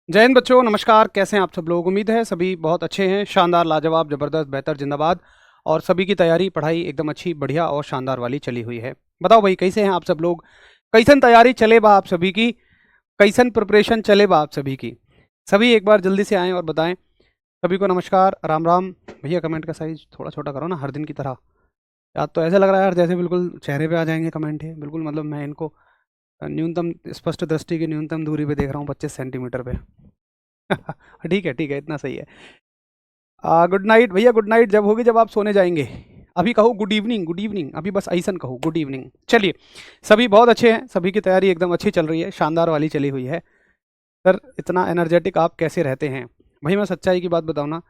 जय हिंद बच्चों, नमस्कार। कैसे हैं आप सब लोग? उम्मीद है सभी बहुत अच्छे हैं। शानदार, लाजवाब, ज़बरदस्त, बेहतर, जिंदाबाद। और सभी की तैयारी पढ़ाई एकदम अच्छी, बढ़िया और शानदार वाली चली हुई है। बताओ भाई, कैसे हैं आप सब लोग? कैसन तैयारी चले बा आप सभी की? कैसन प्रिपरेशन चले बा आप सभी की? सभी एक बार जल्दी से आएँ और बताएं। सभी को नमस्कार, राम राम। भैया कमेंट का साइज थोड़ा छोटा करो ना, हर दिन की तरह। याद तो ऐसे लग रहा है यार जैसे बिल्कुल चेहरे पे आ जाएंगे कमेंट है, बिल्कुल मतलब मैं इनको न्यूनतम स्पष्ट दृष्टि की न्यूनतम दूरी पे देख रहा हूँ, 25 सेंटीमीटर पे। ठीक है, ठीक है, इतना सही है। गुड नाइट भैया, गुड नाइट जब होगी जब आप सोने जाएंगे। अभी कहो गुड इवनिंग, गुड इवनिंग, अभी बस ऐसा कहो गुड इवनिंग। चलिए, सभी बहुत अच्छे हैं, सभी की तैयारी एकदम अच्छी चल रही है, शानदार वाली चली हुई है। सर इतना एनर्जेटिक आप कैसे रहते हैं? भाई मैं सच्चाई की बात बताऊँ ना,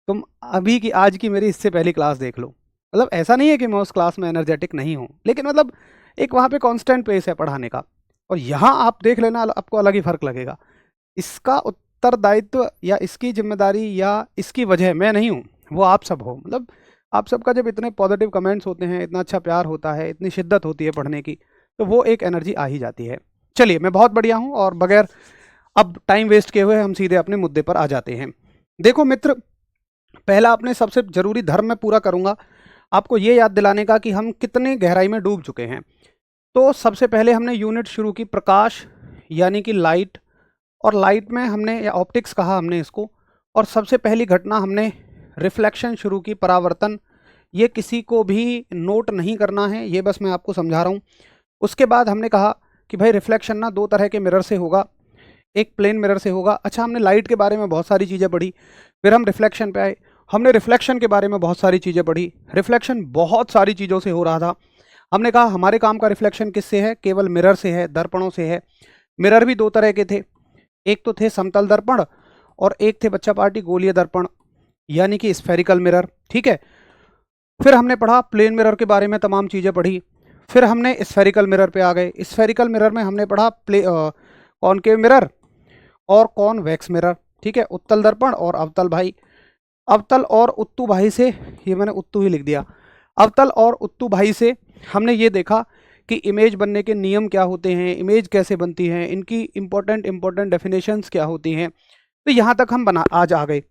तुम अभी की आज की मेरी इससे पहली क्लास देख लो। मतलब ऐसा नहीं है कि मैं उस क्लास में एनर्जेटिक नहीं हूँ, लेकिन मतलब एक वहाँ पे कांस्टेंट पेस है पढ़ाने का। और यहाँ आप देख लेना, आपको अलग ही फर्क लगेगा। इसका उत्तरदायित्व या इसकी जिम्मेदारी या इसकी वजह मैं नहीं हूँ, वो आप सब हो। मतलब आप सबका जब इतने पॉजिटिव कमेंट्स होते हैं, इतना अच्छा प्यार होता है, इतनी शिद्दत होती है पढ़ने की, तो वो एक एनर्जी आ ही जाती है। चलिए, मैं बहुत बढ़िया हूँ और बगैर अब टाइम वेस्ट किए हुए हम सीधे अपने मुद्दे पर आ जाते हैं। देखो मित्र, पहला अपने सबसे जरूरी धर्म में पूरा करूंगा आपको ये याद दिलाने का कि हम कितने गहराई में डूब चुके हैं। तो सबसे पहले हमने यूनिट शुरू की प्रकाश, यानी कि लाइट। और लाइट में हमने, या ऑप्टिक्स कहा हमने इसको। और सबसे पहली घटना हमने रिफ्लेक्शन शुरू की, परावर्तन। ये किसी को भी नोट नहीं करना है, ये बस मैं आपको समझा रहा हूँ। उसके बाद हमने कहा कि भाई रिफ्लेक्शन ना दो तरह के मिरर से होगा, एक प्लेन मिरर से होगा। अच्छा, हमने लाइट के बारे में बहुत सारी चीज़ें पढ़ी, फिर हम रिफ्लेक्शन पे आए। हमने रिफ्लेक्शन के बारे में बहुत सारी चीज़ें पढ़ी। रिफ्लेक्शन बहुत सारी चीज़ों से हो रहा था। हमने कहा हमारे काम का रिफ्लेक्शन किससे है? केवल मिरर से है, दर्पणों से है। मिरर भी दो तरह के थे, एक तो थे समतल दर्पण और एक थे बच्चा पार्टी गोलीय दर्पण, यानी कि स्फेरिकल मिरर। ठीक है। फिर हमने पढ़ा प्लेन मिरर के बारे में, तमाम चीज़ें पढ़ी। फिर हमने स्फेरिकल मिरर पे आ गए। स्फेरिकल मिरर में हमने पढ़ा कॉनकेव मिरर और कॉन्वेक्स मिरर। ठीक है, उत्तल दर्पण और अवतल भाई। अवतल और उत्तु भाई से, ये मैंने उत्तु ही लिख दिया, अवतल और उत्तु भाई से हमने ये देखा कि इमेज बनने के नियम क्या होते हैं, इमेज कैसे बनती हैं, इनकी इंपॉर्टेंट इंपॉर्टेंट डेफिनेशंस क्या होती हैं। तो यहाँ तक हम बना आज आ गए।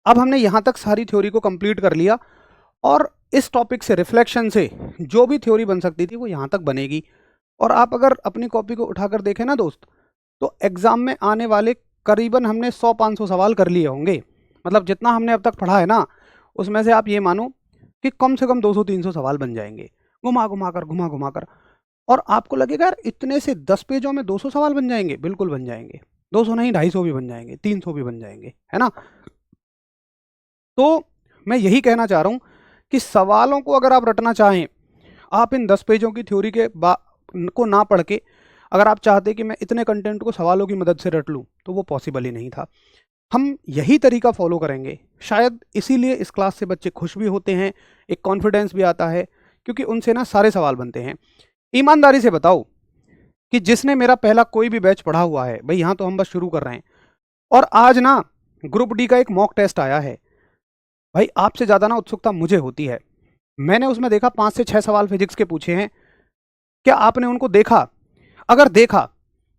अब हमने यहाँ तक सारी थ्योरी को कंप्लीट कर लिया और इस टॉपिक से, रिफ्लेक्शन से जो भी थ्योरी बन सकती थी वो यहाँ तक बनेगी। और आप अगर अपनी कॉपी को उठाकर देखें ना दोस्त, तो एग्जाम में आने वाले करीबन हमने 100-500 सवाल कर लिए होंगे। मतलब जितना हमने अब तक पढ़ा है ना, उसमें से आप ये मानो कि कम से कम 200-300 सवाल बन जाएंगे, घुमा घुमा कर, घुमा घुमा कर। और आपको लगेगा यार इतने से 10 पेजों में 200 सवाल बन जाएंगे? बिल्कुल बन जाएंगे। 200 नहीं, 250 भी बन जाएंगे, 300 भी बन जाएंगे, है ना? तो मैं यही कहना चाह रहा हूँ कि सवालों को अगर आप रटना चाहें, आप इन 10 पेजों की थ्योरी के को ना पढ़ के अगर आप चाहते कि मैं इतने कंटेंट को सवालों की मदद से रट लूँ, तो वो पॉसिबल ही नहीं था। हम यही तरीका फॉलो करेंगे, शायद इसीलिए इस क्लास से बच्चे खुश भी होते हैं, एक कॉन्फिडेंस भी आता है, क्योंकि उनसे ना सारे सवाल बनते हैं। ईमानदारी से बताओ कि जिसने मेरा पहला कोई भी बैच पढ़ा हुआ है, भाई यहाँ तो हम बस शुरू कर रहे हैं, और आज ना ग्रुप डी का एक मॉक टेस्ट आया है, भाई आपसे ज़्यादा ना उत्सुकता मुझे होती है। मैंने उसमें देखा 5 से 6 सवाल फिजिक्स के पूछे हैं। क्या आपने उनको देखा? अगर देखा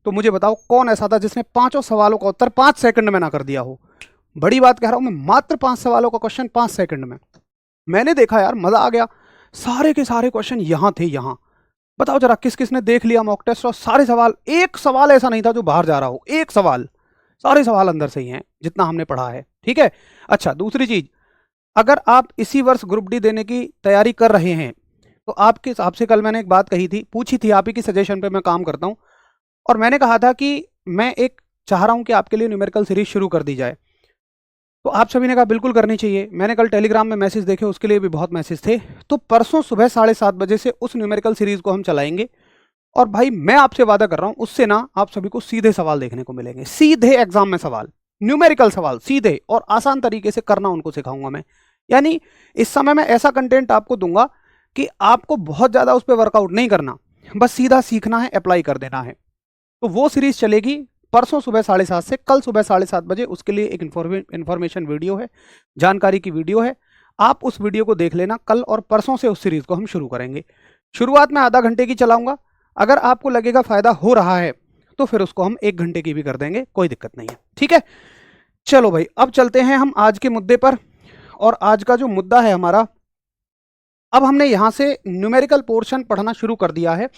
तो मुझे बताओ कौन ऐसा था जिसने पांचों सवालों का उत्तर 5 सेकंड में ना कर दिया हो। बड़ी बात कह रहा हूं मैं, मात्र 5 सवालों का क्वेश्चन 5 सेकंड में। मैंने देखा यार, मजा आ गया। सारे के सारे क्वेश्चन यहां थे, यहां। बताओ जरा किस किसने देख लिया मॉक टेस्ट और सारे सवाल, एक सवाल ऐसा नहीं था जो बाहर जा रहा हो, एक सवाल। सारे सवाल अंदर से ही हैं जितना हमने पढ़ा है। ठीक है। अच्छा, दूसरी चीज, अगर आप इसी वर्ष ग्रुप डी देने की तैयारी कर रहे हैं, तो आपके हिसाब से, कल मैंने एक बात कही थी, पूछी थी, आप ही की सजेशन पे मैं काम करता हूं, और मैंने कहा था कि मैं एक चाह रहा हूं कि आपके लिए न्यूमेरिकल सीरीज शुरू कर दी जाए। तो आप सभी ने कहा बिल्कुल करनी चाहिए। मैंने कल टेलीग्राम में मैसेज देखे, उसके लिए भी बहुत मैसेज थे। तो परसों सुबह 7:30 बजे से उस न्यूमेरिकल सीरीज को हम चलाएंगे। और भाई मैं आपसे वादा कर रहा हूं, उससे ना आप सभी को सीधे सवाल देखने को मिलेंगे, सीधे एग्जाम में सवाल, न्यूमेरिकल सवाल, सीधे और आसान तरीके से करना उनको सिखाऊंगा मैं। यानी इस समय मैं ऐसा कंटेंट आपको दूंगा कि आपको बहुत ज्यादा उस पर वर्कआउट नहीं करना, बस सीधा सीखना है, अप्लाई कर देना है। तो वो सीरीज चलेगी परसों सुबह 7:30 से कल सुबह 7:30 बजे। उसके लिए एक इन्फॉर्मेशन वीडियो है, जानकारी की वीडियो है। आप उस वीडियो को देख लेना। कल और परसों से उस सीरीज को हम शुरू करेंगे। शुरुआत में आधा घंटे की चलाऊंगा। अगर आपको लगेगा फायदा हो रहा है तो फिर उसको हम 1 घंटे की भी कर देंगे, कोई दिक्कत नहीं है, ठीक है। चलो भाई, अब चलते हैं हम आज के मुद्दे पर। और आज का जो मुद्दा है हमारा, अब हमने यहां से न्यूमेरिकल पोर्शन पढ़ना शुरू कर दिया है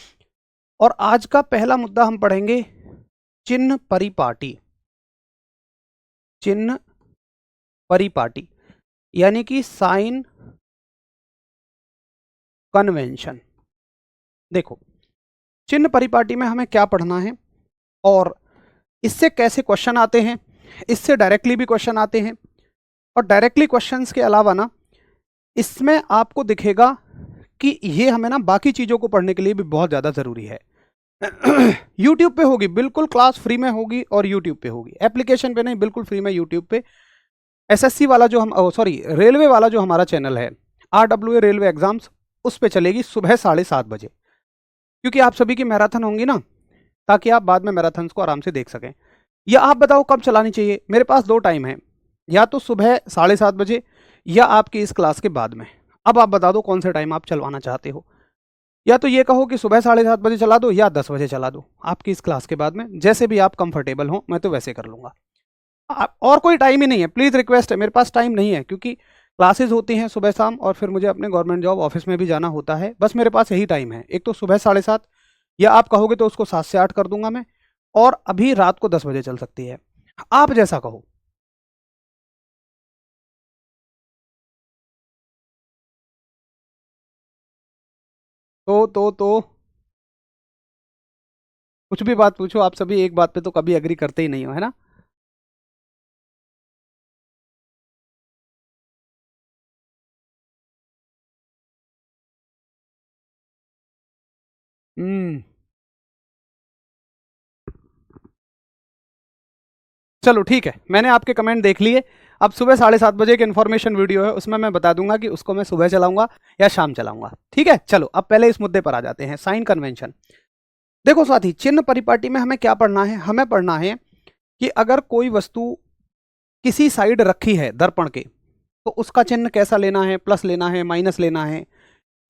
और आज का पहला मुद्दा हम पढ़ेंगे चिन्ह परिपाटी। चिन्ह परिपाटी यानी कि साइन कन्वेंशन। देखो, चिन्ह परिपाटी में हमें क्या पढ़ना है और इससे कैसे क्वेश्चन आते हैं, इससे डायरेक्टली भी क्वेश्चन आते हैं और डायरेक्टली क्वेश्चंस के अलावा ना इसमें आपको दिखेगा कि ये हमें ना बाकी चीज़ों को पढ़ने के लिए भी बहुत ज़्यादा ज़रूरी है। YouTube पे होगी, बिल्कुल क्लास फ्री में होगी और YouTube पे होगी, एप्लीकेशन पे नहीं, बिल्कुल फ्री में YouTube पे। SSC वाला जो हम रेलवे वाला जो हमारा चैनल है, RWA रेलवे एग्जाम्स, उस पे चलेगी सुबह 7:30 बजे, क्योंकि आप सभी की मैराथन होंगी ना, ताकि आप बाद में मैराथन्स को आराम से देख सकें। या आप बताओ कब चलानी चाहिए? मेरे पास 2 टाइम है, या तो सुबह 7:30 बजे या आपकी इस क्लास के बाद में। अब आप बता दो कौन से टाइम आप चलवाना चाहते हो। या तो ये कहो कि सुबह 7:30 बजे चला दो या 10 बजे चला दो, आपकी इस क्लास के बाद में, जैसे भी आप कंफर्टेबल हो, मैं तो वैसे कर लूँगा। और कोई टाइम ही नहीं है, प्लीज़ रिक्वेस्ट है, मेरे पास टाइम नहीं है, क्योंकि क्लासेस होती हैं सुबह शाम और फिर मुझे अपने गवर्नमेंट जॉब ऑफिस में भी जाना होता है। बस मेरे पास यही टाइम है, एक तो सुबह 7:30, या आप कहोगे तो उसको 7 से 8 कर दूंगा मैं, और अभी रात को 10 बजे चल सकती है, आप जैसा कहो। तो कुछ भी बात पूछो, आप सभी एक बात पे तो कभी एग्री करते ही नहीं हो, है ना। हम्म, चलो ठीक है, मैंने आपके कमेंट देख लिए। अब सुबह 7:30 बजे की इन्फॉर्मेशन वीडियो है, उसमें मैं बता दूंगा कि उसको मैं सुबह चलाऊंगा या शाम चलाऊंगा, ठीक है। चलो अब पहले इस मुद्दे पर आ जाते हैं, साइन कन्वेंशन। देखो साथी, चिन्ह परिपाटी में हमें क्या पढ़ना है? हमें पढ़ना है कि अगर कोई वस्तु किसी साइड रखी है दर्पण के, तो उसका चिन्ह कैसा लेना है, प्लस लेना है, माइनस लेना है।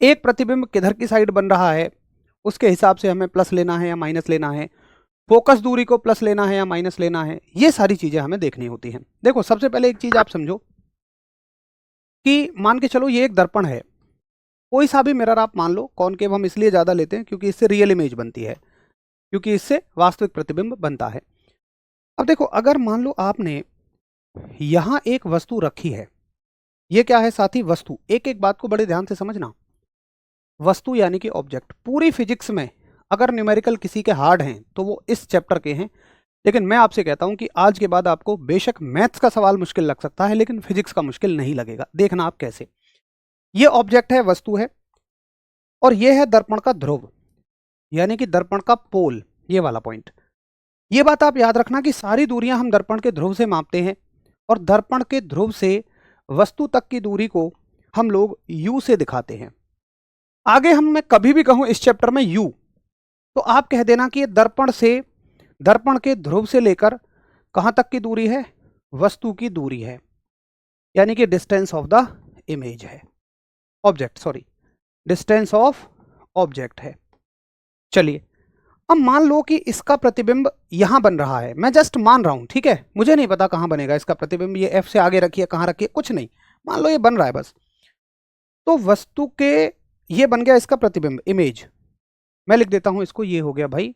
एक प्रतिबिंब किधर की साइड बन रहा है, उसके हिसाब से हमें प्लस लेना है या माइनस लेना है। फोकस दूरी को प्लस लेना है या माइनस लेना है, ये सारी चीजें हमें देखनी होती हैं। देखो, सबसे पहले एक चीज आप समझो कि मान के चलो ये एक दर्पण है, कोई सा भी मिरर आप मान लो। कॉनकेव हम इसलिए ज्यादा लेते हैं क्योंकि इससे रियल इमेज बनती है, क्योंकि इससे वास्तविक प्रतिबिंब बनता है। अब देखो, अगर मान लो आपने यहां एक वस्तु रखी है, ये क्या है साथी? वस्तु। एक एक बात को बड़े ध्यान से समझना, वस्तु यानी कि ऑब्जेक्ट। पूरी फिजिक्स में अगर न्यूमेरिकल किसी के हार्ड हैं तो वो इस चैप्टर के हैं, लेकिन मैं आपसे कहता हूं कि आज के बाद आपको बेशक मैथ्स का सवाल मुश्किल लग सकता है, लेकिन फिजिक्स का मुश्किल नहीं लगेगा। देखना आप कैसे। ये ऑब्जेक्ट है, वस्तु है, और ये है दर्पण का ध्रुव, यानी कि दर्पण का पोल, ये वाला पॉइंट। ये बात आप याद रखना कि सारी दूरियां हम दर्पण के ध्रुव से मापते हैं, और दर्पण के ध्रुव से वस्तु तक की दूरी को हम लोग यू से दिखाते हैं। आगे हम मैं कभी भी कहूं इस चैप्टर में यू, तो आप कह देना कि ये दर्पण से, दर्पण के ध्रुव से लेकर कहां तक की दूरी है? वस्तु की दूरी है, यानी कि डिस्टेंस ऑफ द इमेज है, object, sorry, distance of object है। चलिए, अब मान लो कि इसका प्रतिबिंब यहां बन रहा है, मैं जस्ट मान रहा हूं, ठीक है, मुझे नहीं पता कहां बनेगा इसका प्रतिबिंब, ये एफ से आगे रखिए, कहां रखिए, कुछ नहीं, मान लो ये बन रहा है बस। तो वस्तु के, ये बन गया इसका प्रतिबिंब, इमेज। मैं लिख देता हूं इसको, ये हो गया भाई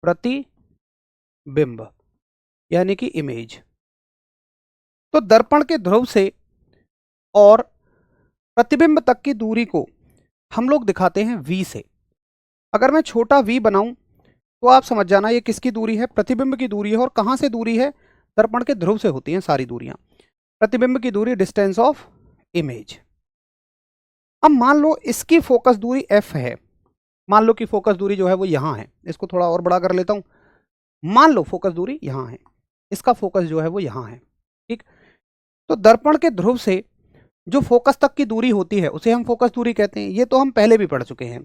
प्रतिबिंब, यानी कि इमेज। तो दर्पण के ध्रुव से और प्रतिबिंब तक की दूरी को हम लोग दिखाते हैं v से। अगर मैं छोटा v बनाऊं तो आप समझ जाना ये किसकी दूरी है? प्रतिबिंब की दूरी है। और कहां से दूरी है? दर्पण के ध्रुव से होती हैं सारी दूरियां। प्रतिबिंब की दूरी डिस्टेंस ऑफ इमेज। अब मान लो इसकी फोकस दूरी f है, मान लो कि फोकस दूरी जो है वो यहां है, इसको थोड़ा और बड़ा कर लेता हूं। मान लो फोकस दूरी यहां है, इसका फोकस जो है वो यहां है, ठीक। तो दर्पण के ध्रुव से जो फोकस तक की दूरी होती है उसे हम फोकस दूरी कहते हैं। ये तो हम पहले भी पढ़ चुके हैं,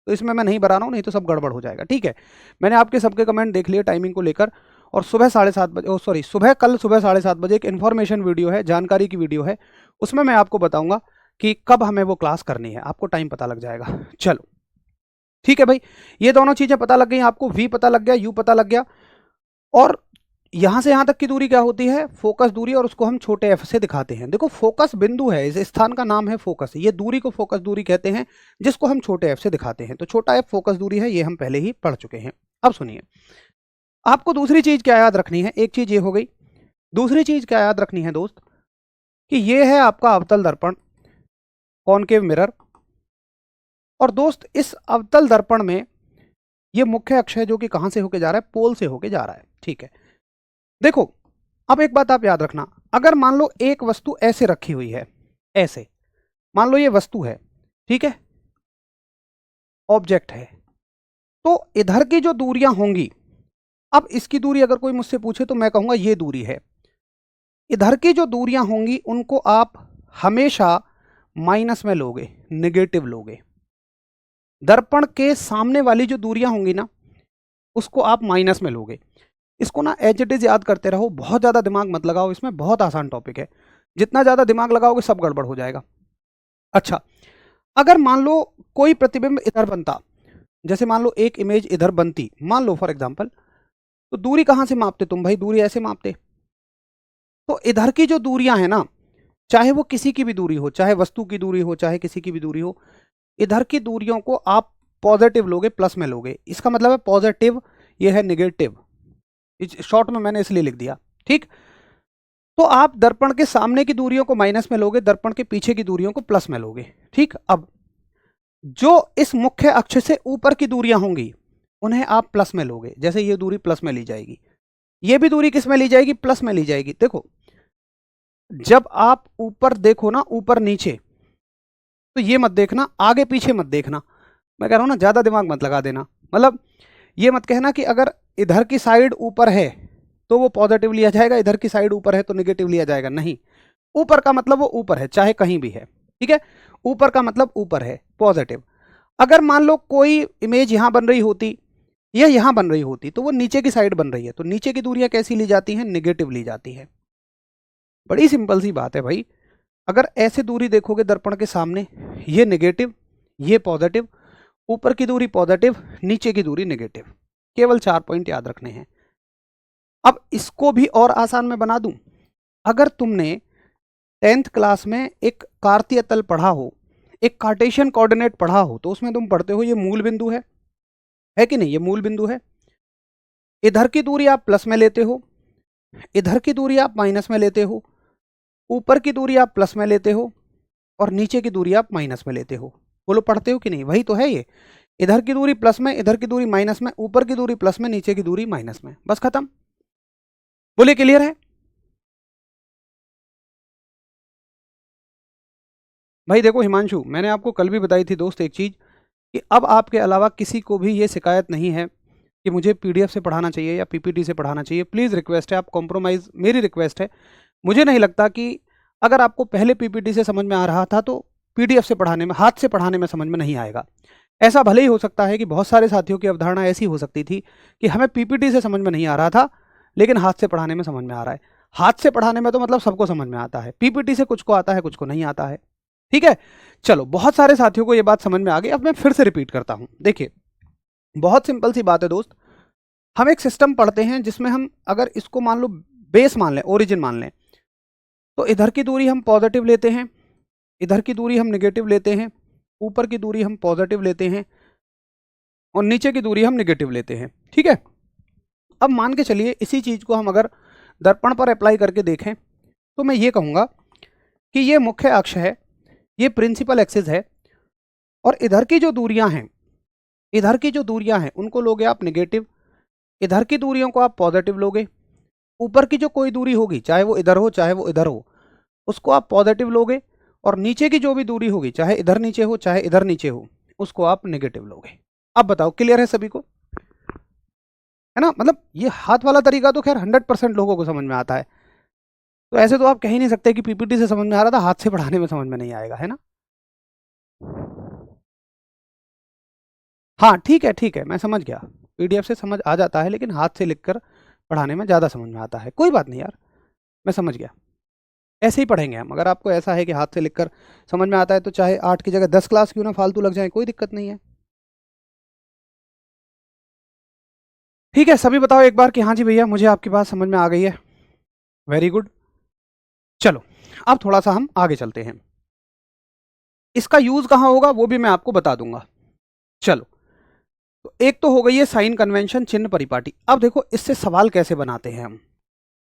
तो इसमें मैं नहीं बता रहा हूं, नहीं तो सब गड़बड़ हो जाएगा, ठीक है। मैंने आपके सबके कमेंट देख लिए टाइमिंग को लेकर, और सुबह 7:30 बजे, सॉरी, कल सुबह 7:30 बजे एक इन्फॉर्मेशन वीडियो है, जानकारी की वीडियो है, उसमें मैं आपको बताऊंगा कि कब हमें वो क्लास करनी है, आपको टाइम पता लग जाएगा। चलो, ठीक है भाई, ये दोनों चीजें पता लग गई आपको, v पता लग गया, u पता लग गया, और यहां से यहां तक की दूरी क्या होती है, फोकस दूरी, और उसको हम छोटे f से दिखाते हैं। देखो फोकस बिंदु है, इस स्थान का नाम है फोकस, ये दूरी को फोकस दूरी कहते हैं, जिसको हम छोटे f से दिखाते हैं। तो छोटा f फोकस दूरी है, ये हम पहले ही पढ़ चुके हैं। अब सुनिए, आपको दूसरी चीज क्या याद रखनी है, एक चीज ये हो गई, दूसरी चीज क्या याद रखनी है दोस्त, कि ये है आपका अवतल दर्पण, कॉनकेव मिरर, और दोस्त इस अवतल दर्पण में ये मुख्य अक्ष है जो कि कहां से होके जा रहा है, पोल से होके जा रहा है। ठीक है, देखो अब एक बात आप याद रखना, अगर मान लो एक वस्तु ऐसे रखी हुई है, ऐसे मान लो ये वस्तु है, ठीक है, ऑब्जेक्ट है, तो इधर की जो दूरियां होंगी, अब इसकी दूरी अगर कोई मुझसे पूछे तो मैं कहूंगा ये दूरी है, इधर की जो दूरियां होंगी उनको आप हमेशा माइनस में लोगे, नेगेटिव लोगे। दर्पण के सामने वाली जो दूरियां होंगी ना, उसको आप माइनस में लोगे। इसको ना एज इट इज याद करते रहो, बहुत ज्यादा दिमाग मत लगाओ, इसमें बहुत आसान टॉपिक है, जितना ज्यादा दिमाग लगाओगे सब गड़बड़ हो जाएगा। अच्छा, अगर मान लो कोई प्रतिबिंब इधर बनता, जैसे मान लो एक इमेज इधर बनती, मान लो फॉर एग्जांपल, तो दूरी कहां से मापते तुम भाई, दूरी ऐसे मापते। तो इधर की जो दूरियां हैं ना, चाहे वो किसी की भी दूरी हो, चाहे वस्तु की दूरी हो, चाहे किसी की भी दूरी हो, इधर की दूरियों को आप पॉजिटिव लोगे, प्लस में लोगे। इसका मतलब है पॉजिटिव, ये है नेगेटिव, शॉर्ट में मैंने इसलिए लिख दिया। ठीक, तो आप दर्पण के सामने की दूरियों को माइनस में लोगे, दर्पण के पीछे की दूरियों को प्लस में लोगे। ठीक, अब जो इस मुख्य अक्ष से ऊपर की दूरियां होंगी उन्हें आप प्लस में लोगे, जैसे ये दूरी प्लस में ली जाएगी, ये भी दूरी किस में ली जाएगी, प्लस में ली जाएगी। देखो जब आप ऊपर देखो ना, ऊपर नीचे, तो ये मत देखना, आगे पीछे मत देखना, मैं कह रहा हूं ना, ज्यादा दिमाग मत लगा देना। मतलब ये मत कहना कि अगर इधर की साइड ऊपर है तो वो पॉजिटिव लिया जाएगा, इधर की साइड ऊपर है तो नेगेटिव लिया जाएगा, नहीं। ऊपर का मतलब वो ऊपर है, चाहे कहीं भी है। ठीक है, ऊपर का मतलब ऊपर है, पॉजिटिव। अगर मान लो कोई इमेज यहां बन रही होती या यहां बन रही होती, तो वो नीचे की साइड बन रही है, तो नीचे की दूरियां कैसी ली जाती हैं, नेगेटिव ली जाती है। बड़ी सिंपल सी बात है भाई, अगर ऐसे दूरी देखोगे दर्पण के सामने, ये नेगेटिव, ये पॉजिटिव, ऊपर की दूरी पॉजिटिव, नीचे की दूरी नेगेटिव, केवल 4 पॉइंट याद रखने हैं। अब इसको भी और आसान में बना दूं, अगर तुमने 10th क्लास में एक कार्तीय तल पढ़ा हो, एक कार्टेशियन कोऑर्डिनेट पढ़ा हो, तो उसमें तुम पढ़ते हो ये मूल बिंदु है कि नहीं, ये मूल बिंदु है, इधर की दूरी आप प्लस में लेते हो, इधर की दूरी आप माइनस में लेते हो, ऊपर की दूरी आप प्लस में लेते हो, और नीचे की दूरी आप माइनस में लेते हो। बोलो पढ़ते हो कि नहीं, वही तो है ये, इधर की दूरी प्लस में, इधर की दूरी माइनस में, ऊपर की दूरी प्लस में, नीचे की दूरी माइनस में, बस खत्म। बोले क्लियर है भाई? देखो हिमांशु, मैंने आपको कल भी बताई थी दोस्त एक चीज, कि अब आपके अलावा किसी को भी ये शिकायत नहीं है कि मुझे पीडीएफ से पढ़ाना चाहिए या पीपीटी से पढ़ाना चाहिए। प्लीज रिक्वेस्ट है, आप कॉम्प्रोमाइज, मेरी रिक्वेस्ट है। मुझे नहीं लगता कि अगर आपको पहले पीपीटी से समझ में आ रहा था तो पीडीएफ से पढ़ाने में, हाथ से पढ़ाने में समझ में नहीं आएगा। ऐसा भले ही हो सकता है कि बहुत सारे साथियों की अवधारणा ऐसी हो सकती थी कि हमें पीपीटी से समझ में नहीं आ रहा था, लेकिन हाथ से पढ़ाने में समझ में आ रहा है। हाथ से पढ़ाने में तो मतलब सबको समझ में आता है, पीपीटी से कुछ को आता है, कुछ को नहीं आता है। ठीक है, चलो, बहुत सारे साथियों को यह बात समझ में आ गई। अब मैं फिर से रिपीट करता हूं, देखिए बहुत सिंपल सी बात है दोस्त, हम एक सिस्टम पढ़ते हैं जिसमें हम अगर इसको मान लो बेस मान लें, ओरिजिन मान लें, तो इधर की दूरी हम पॉजिटिव लेते हैं, इधर की दूरी हम नेगेटिव लेते हैं, ऊपर की दूरी हम पॉजिटिव लेते हैं, और नीचे की दूरी हम नेगेटिव लेते हैं। ठीक है, अब मान के चलिए इसी चीज को हम अगर दर्पण पर अप्लाई करके देखें, तो मैं ये कहूंगा कि ये मुख्य अक्ष है, ये प्रिंसिपल एक्सिस है, और इधर की जो दूरियां हैं, इधर की जो दूरियां हैं उनको लोगे आप नेगेटिव, इधर की दूरियों को आप पॉजिटिव लोगे, ऊपर की जो कोई दूरी होगी, चाहे वो इधर हो चाहे वो इधर हो, उसको आप पॉजिटिव लोगे, और नीचे की जो भी दूरी होगी, चाहे इधर नीचे हो चाहे इधर नीचे हो, उसको आप नेगेटिव लोगे। अब बताओ क्लियर है सभी को, है ना? मतलब ये हाथ वाला तरीका तो खैर 100% लोगों को समझ में आता है, तो ऐसे तो आप कह ही नहीं सकते कि पीपीटी से समझ में आ रहा था, हाथ से पढ़ाने में समझ में नहीं आएगा, है ना? हाँ ठीक है, मैं समझ गया, पीडीएफ से समझ आ जाता है, लेकिन हाथ से लिखकर पढ़ाने में ज़्यादा समझ में आता है। कोई बात नहीं यार, मैं समझ गया, ऐसे ही पढ़ेंगे हम। अगर आपको ऐसा है कि हाथ से लिखकर समझ में आता है, तो चाहे 8 की जगह 10 क्लास क्यों ना फालतू लग जाए, कोई दिक्कत नहीं है। ठीक है, सभी बताओ एक बार कि हाँ जी भैया मुझे आपकी बात समझ में आ गई है। Very good. चलो अब थोड़ा सा हम आगे चलते हैं। इसका यूज कहाँ होगा वो भी मैं आपको बता दूंगा। चलो, तो एक तो हो गई है साइन कन्वेंशन, चिन्ह परिपाटी। अब देखो इससे सवाल कैसे बनाते हैं हम।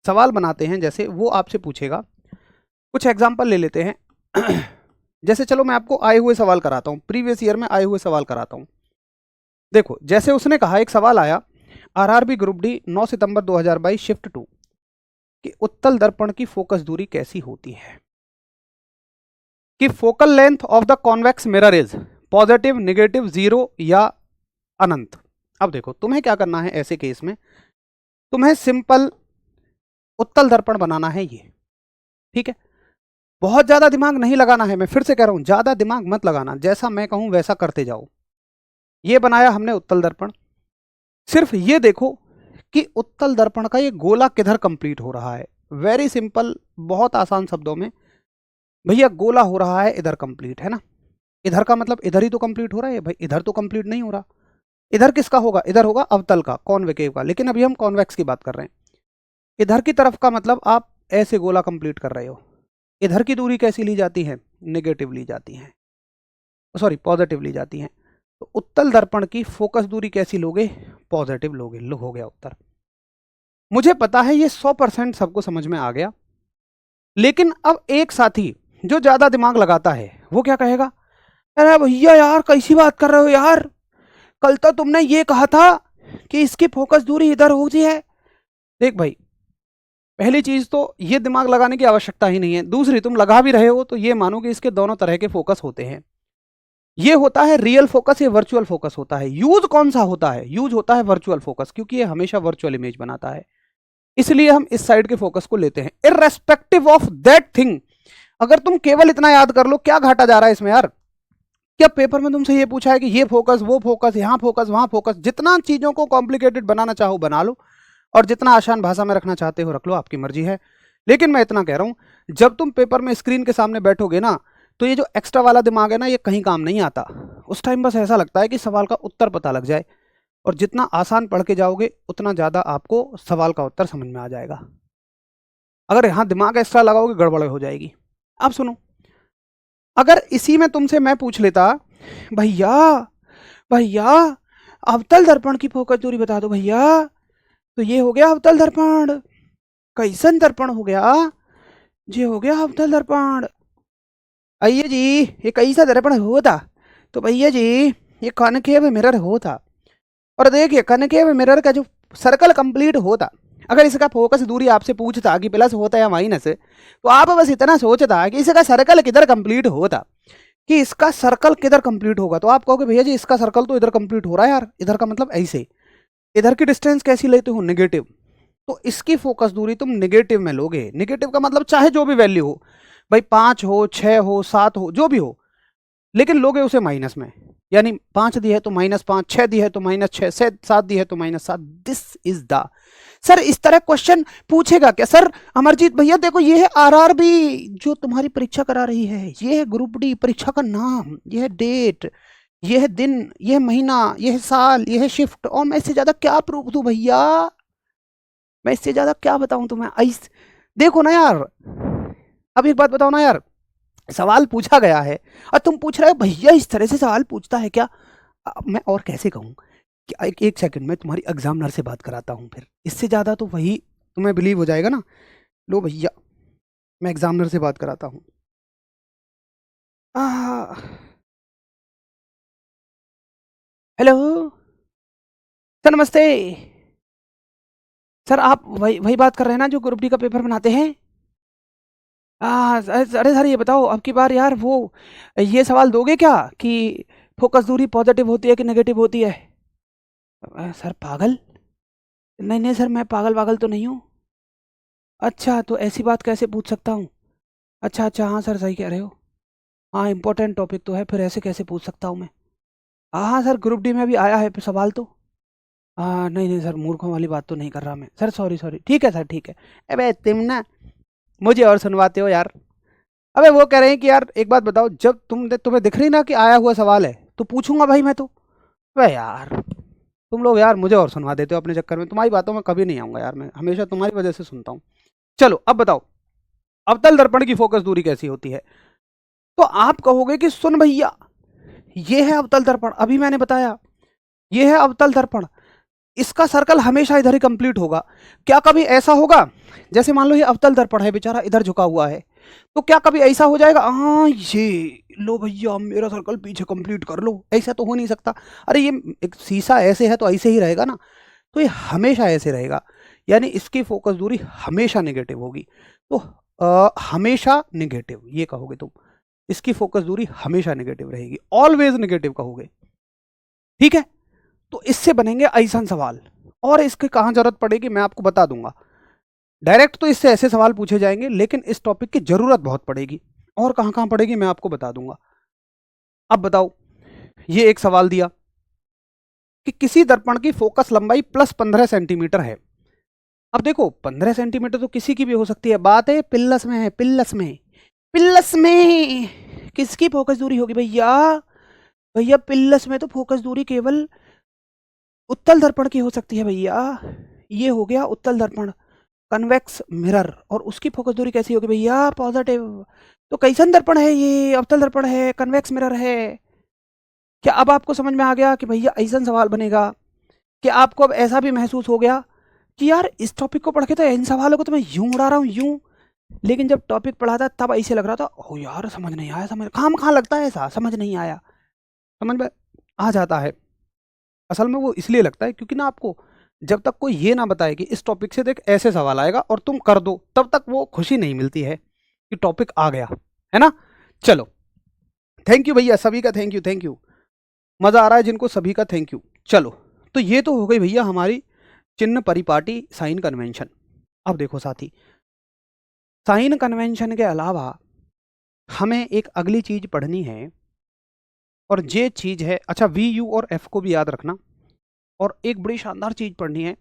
सवाल बनाते हैं जैसे वो आपसे पूछेगा, कुछ एग्जाम्पल ले लेते हैं। जैसे चलो मैं आपको आए हुए सवाल कराता हूं, प्रीवियस ईयर में आए हुए सवाल कराता हूं। देखो जैसे उसने कहा, एक सवाल आया, आरआरबी ग्रुप डी 9 सितंबर 2022 शिफ्ट 2 कि उत्तल दर्पण की फोकस दूरी कैसी होती है, कि focal length of the convex mirror is positive, negative, zero या अनंत। अब देखो तुम्हें क्या करना है ऐसे केस में, तुम्हें सिंपल उत्तल दर्पण बनाना है ये, ठीक है। बहुत ज्यादा दिमाग नहीं लगाना है, मैं फिर से कह रहा हूं ज्यादा दिमाग मत लगाना, जैसा मैं कहूं वैसा करते जाओ। ये बनाया हमने उत्तल दर्पण, सिर्फ ये देखो कि उत्तल दर्पण का ये गोला किधर कंप्लीट हो रहा है। वेरी सिंपल, बहुत आसान शब्दों में, भैया गोला हो रहा है इधर कंप्लीट, है ना। इधर का मतलब इधर ही तो कंप्लीट हो रहा है भाई, इधर तो कंप्लीट नहीं हो रहा। इधर किसका होगा, इधर होगा अवतल का, कॉन्वेकेव का, लेकिन अभी हम कॉन्वेक्स की बात कर रहे हैं। इधर की तरफ का मतलब आप ऐसे गोला कंप्लीट कर रहे हो, इधर की दूरी कैसी ली जाती है, नेगेटिव ली जाती है, सॉरी पॉजिटिव ली जाती है। तो उत्तल दर्पण की फोकस दूरी कैसी लोगे, पॉजिटिव लोगे। लो हो गया उत्तर। मुझे पता है ये 100% सबको समझ में आ गया, लेकिन अब एक साथी जो ज्यादा दिमाग लगाता है वो क्या कहेगा, अरे भैया यार कैसी बात कर रहे हो यार, कल तो तुमने ये कहा था कि इसकी फोकस दूरी इधर होती है। देख भाई, पहली चीज तो ये दिमाग लगाने की आवश्यकता ही नहीं है, दूसरी तुम लगा भी रहे हो तो ये मानो कि इसके दोनों तरह के फोकस होते हैं। ये होता है रियल फोकस, ये वर्चुअल फोकस होता है। यूज कौन सा होता है, यूज होता है वर्चुअल फोकस, क्योंकि ये हमेशा वर्चुअल इमेज बनाता है, इसलिए हम इस साइड के फोकस को लेते हैं इररेस्पेक्टिव ऑफ दैट थिंग। अगर तुम केवल इतना याद कर लो, क्या घाटा जा रहा है इसमें यार। क्या पेपर में तुमसे ये पूछा है कि ये फोकस, वो फोकस, यहां फोकस, वहां फोकस, जितना चीजों को कॉम्प्लिकेटेड बनाना चाहो बना लो, और जितना आसान भाषा में रखना चाहते हो रख लो, आपकी मर्जी है। लेकिन मैं इतना कह रहा हूं, जब तुम पेपर में स्क्रीन के सामने बैठोगे ना, तो ये जो एक्स्ट्रा वाला दिमाग है ना, ये कहीं काम नहीं आता। उस टाइम बस ऐसा लगता है कि सवाल का उत्तर पता लग जाए, और जितना आसान पढ़ के जाओगे उतना ज़्यादा आपको सवाल का उत्तर समझ में आ जाएगा। अगर यहाँ दिमाग एक्स्ट्रा लगाओगे गड़बड़ हो जाएगी। अब सुनो, अगर इसी में तुमसे मैं पूछ लेता, भैया भैया अवतल दर्पण की फोकस दूरी बता दो भैया, तो ये हो गया अवतल दर्पण। कैसन दर्पण हो गया, ये हो गया अवतल दर्पण। अय्या जी ये कैसा दर्पण होता, तो भैया जी ये कॉनकेव मिरर होता। और देखिए कॉनकेव मिरर का जो सर्कल कंप्लीट होता, अगर इसका फोकस दूरी आपसे पूछता कि प्लस होता या माइनस, तो आप बस इतना सोचता कि इसका सर्कल किधर कंप्लीट होता, कि इसका सर्कल किधर कंप्लीट होगा, तो आप कहोगे भैया जी इसका सर्कल तो इधर कंप्लीट हो रहा है यार, इधर का मतलब ऐसे। इधर की डिस्टेंस कैसी लेते हो, नेगेटिव, तो इसकी फोकस दूरी तुम नेगेटिव में लोगे। नेगेटिव का मतलब चाहे जो भी वैल्यू हो भाई, 5 हो, 6 हो, 7 हो, जो भी हो, लेकिन लोगे उसे माइनस में। यानी 5 दी है तो -5, 6 दी है तो -6, 7 दी है तो -7। दिस इज द सर, इस तरह क्वेश्चन पूछेगा क्या सर। अमरजीत भैया देखो, ये है आरआरबी जो तुम्हारी परीक्षा करा रही है, ये है ग्रुप डी परीक्षा का नाम, ये है डेट, ये है दिन, ये है महीना, ये है साल, ये है शिफ्ट, और मैं इससे ज्यादा क्या प्रूफ दूं भैया, मैं इससे ज्यादा क्या बताऊं तुम्हें। देखो ना यार, अब एक बात बताओ ना यार, सवाल पूछा गया है और तुम पूछ रहे हो भैया इस तरह से सवाल पूछता है क्या। मैं और कैसे कहूँ कि एक सेकंड में तुम्हारी एग्जामिनर से बात कराता हूँ, फिर इससे ज़्यादा तो वही तुम्हें बिलीव हो जाएगा ना। लो भैया मैं एग्जामिनर से बात कराता हूँ। हेलो सर, नमस्ते सर, आप वही बात कर रहे हैं ना जो ग्रुप डी का पेपर बनाते हैं। अरे सर ये बताओ अब की बार यार वो ये सवाल दोगे क्या कि फोकस दूरी पॉजिटिव होती है कि नेगेटिव होती है। सर पागल, नहीं नहीं सर मैं पागल वागल तो नहीं हूँ। अच्छा तो ऐसी बात कैसे पूछ सकता हूँ। अच्छा अच्छा, हाँ सर सही कह रहे हो, हाँ इंपॉर्टेंट टॉपिक तो है, फिर ऐसे कैसे पूछ सकता हूँ मैं। हाँ हाँ सर, ग्रुप डी में भी आया है सवाल तो। हाँ नहीं नहीं सर, मूर्खों वाली बात तो नहीं कर रहा मैं सर, सॉरी सॉरी, ठीक है सर ठीक है। अबे तुम ना मुझे और सुनवाते हो यार। अबे वो कह रहे हैं कि यार एक बात बताओ, जब तुम्हें दिख रही ना कि आया हुआ सवाल है तो पूछूंगा भाई मैं तो। अबे यार तुम लोग यार मुझे और सुनवा देते हो अपने चक्कर में, तुम्हारी बातों में कभी नहीं आऊंगा यार, मैं हमेशा तुम्हारी वजह से सुनता हूँ। चलो अब बताओ, अवतल दर्पण की फोकस दूरी कैसी होती है? तो आप कहोगे कि सुन भैया, ये है अवतल दर्पण, अभी मैंने बताया ये है अवतल दर्पण, इसका सर्कल हमेशा इधर ही कंप्लीट होगा। क्या कभी ऐसा होगा, जैसे मान लो ये अवतल दर्पण है बेचारा इधर झुका हुआ है, तो क्या कभी ऐसा हो जाएगा हाँ ये लो भैया मेरा सर्कल पीछे कंप्लीट कर लो? ऐसा तो हो नहीं सकता। अरे ये एक शीशा ऐसे है तो ऐसे ही रहेगा ना, तो ये हमेशा ऐसे रहेगा, यानी इसकी फोकस दूरी हमेशा नेगेटिव होगी। तो हमेशा नेगेटिव ये कहोगे तुम, इसकी फोकस दूरी हमेशा नेगेटिव रहेगी, ऑलवेज नेगेटिव कहोगे। ठीक है, तो इससे बनेंगे ऐसा सवाल, और इसके कहाँ जरूरत पड़ेगी मैं आपको बता दूंगा। डायरेक्ट तो इससे ऐसे सवाल पूछे जाएंगे, लेकिन इस टॉपिक की जरूरत बहुत पड़ेगी, और कहाँ कहाँ पड़ेगी मैं आपको बता दूंगा। अब बताओ, ये एक सवाल दिया कि किसी दर्पण की फोकस लंबाई +15 सेंटीमीटर है। अब देखो 15 सेंटीमीटर तो किसी की भी हो सकती है, बात है पिल्लस में है, पिल्लस में, पिल्लस में किसकी फोकस दूरी होगी भैया? भैया पिल्लस में तो फोकस दूरी केवल उत्तल दर्पण की हो सकती है भैया। ये हो गया उत्तल दर्पण, कन्वेक्स मिरर, और उसकी फोकस दूरी कैसी होगी भैया? पॉजिटिव। तो कैसन दर्पण है ये? अवतल दर्पण है, कन्वेक्स मिरर है। क्या अब आपको समझ में आ गया कि भैया ऐसा सवाल बनेगा? कि आपको अब ऐसा भी महसूस हो गया कि यार इस टॉपिक को पढ़ के तो इन सवालों को तो मैं यूं उड़ा रहा हूँ यूं, लेकिन जब टॉपिक पढ़ा था तब ऐसे लग रहा था ओ यार समझ नहीं आया, समझ कहाँ लगता है ऐसा, समझ नहीं आया, समझ में आ जाता है। असल में वो इसलिए लगता है क्योंकि ना आपको जब तक कोई ये ना बताए कि इस टॉपिक से देख ऐसे सवाल आएगा और तुम कर दो, तब तक वो खुशी नहीं मिलती है कि टॉपिक आ गया, है ना। चलो, थैंक यू भैया, सभी का थैंक यू, थैंक यू, मजा आ रहा है जिनको, सभी का थैंक यू। चलो, तो ये तो हो गई भैया हमारी चिन्ह परिपाटी साइन कन्वेंशन। अब देखो साथी, साइन कन्वेंशन के अलावा हमें एक अगली चीज पढ़नी है, और ये चीज है, अच्छा वी यू और एफ को भी याद रखना, और एक बड़ी शानदार चीज पढ़नी है,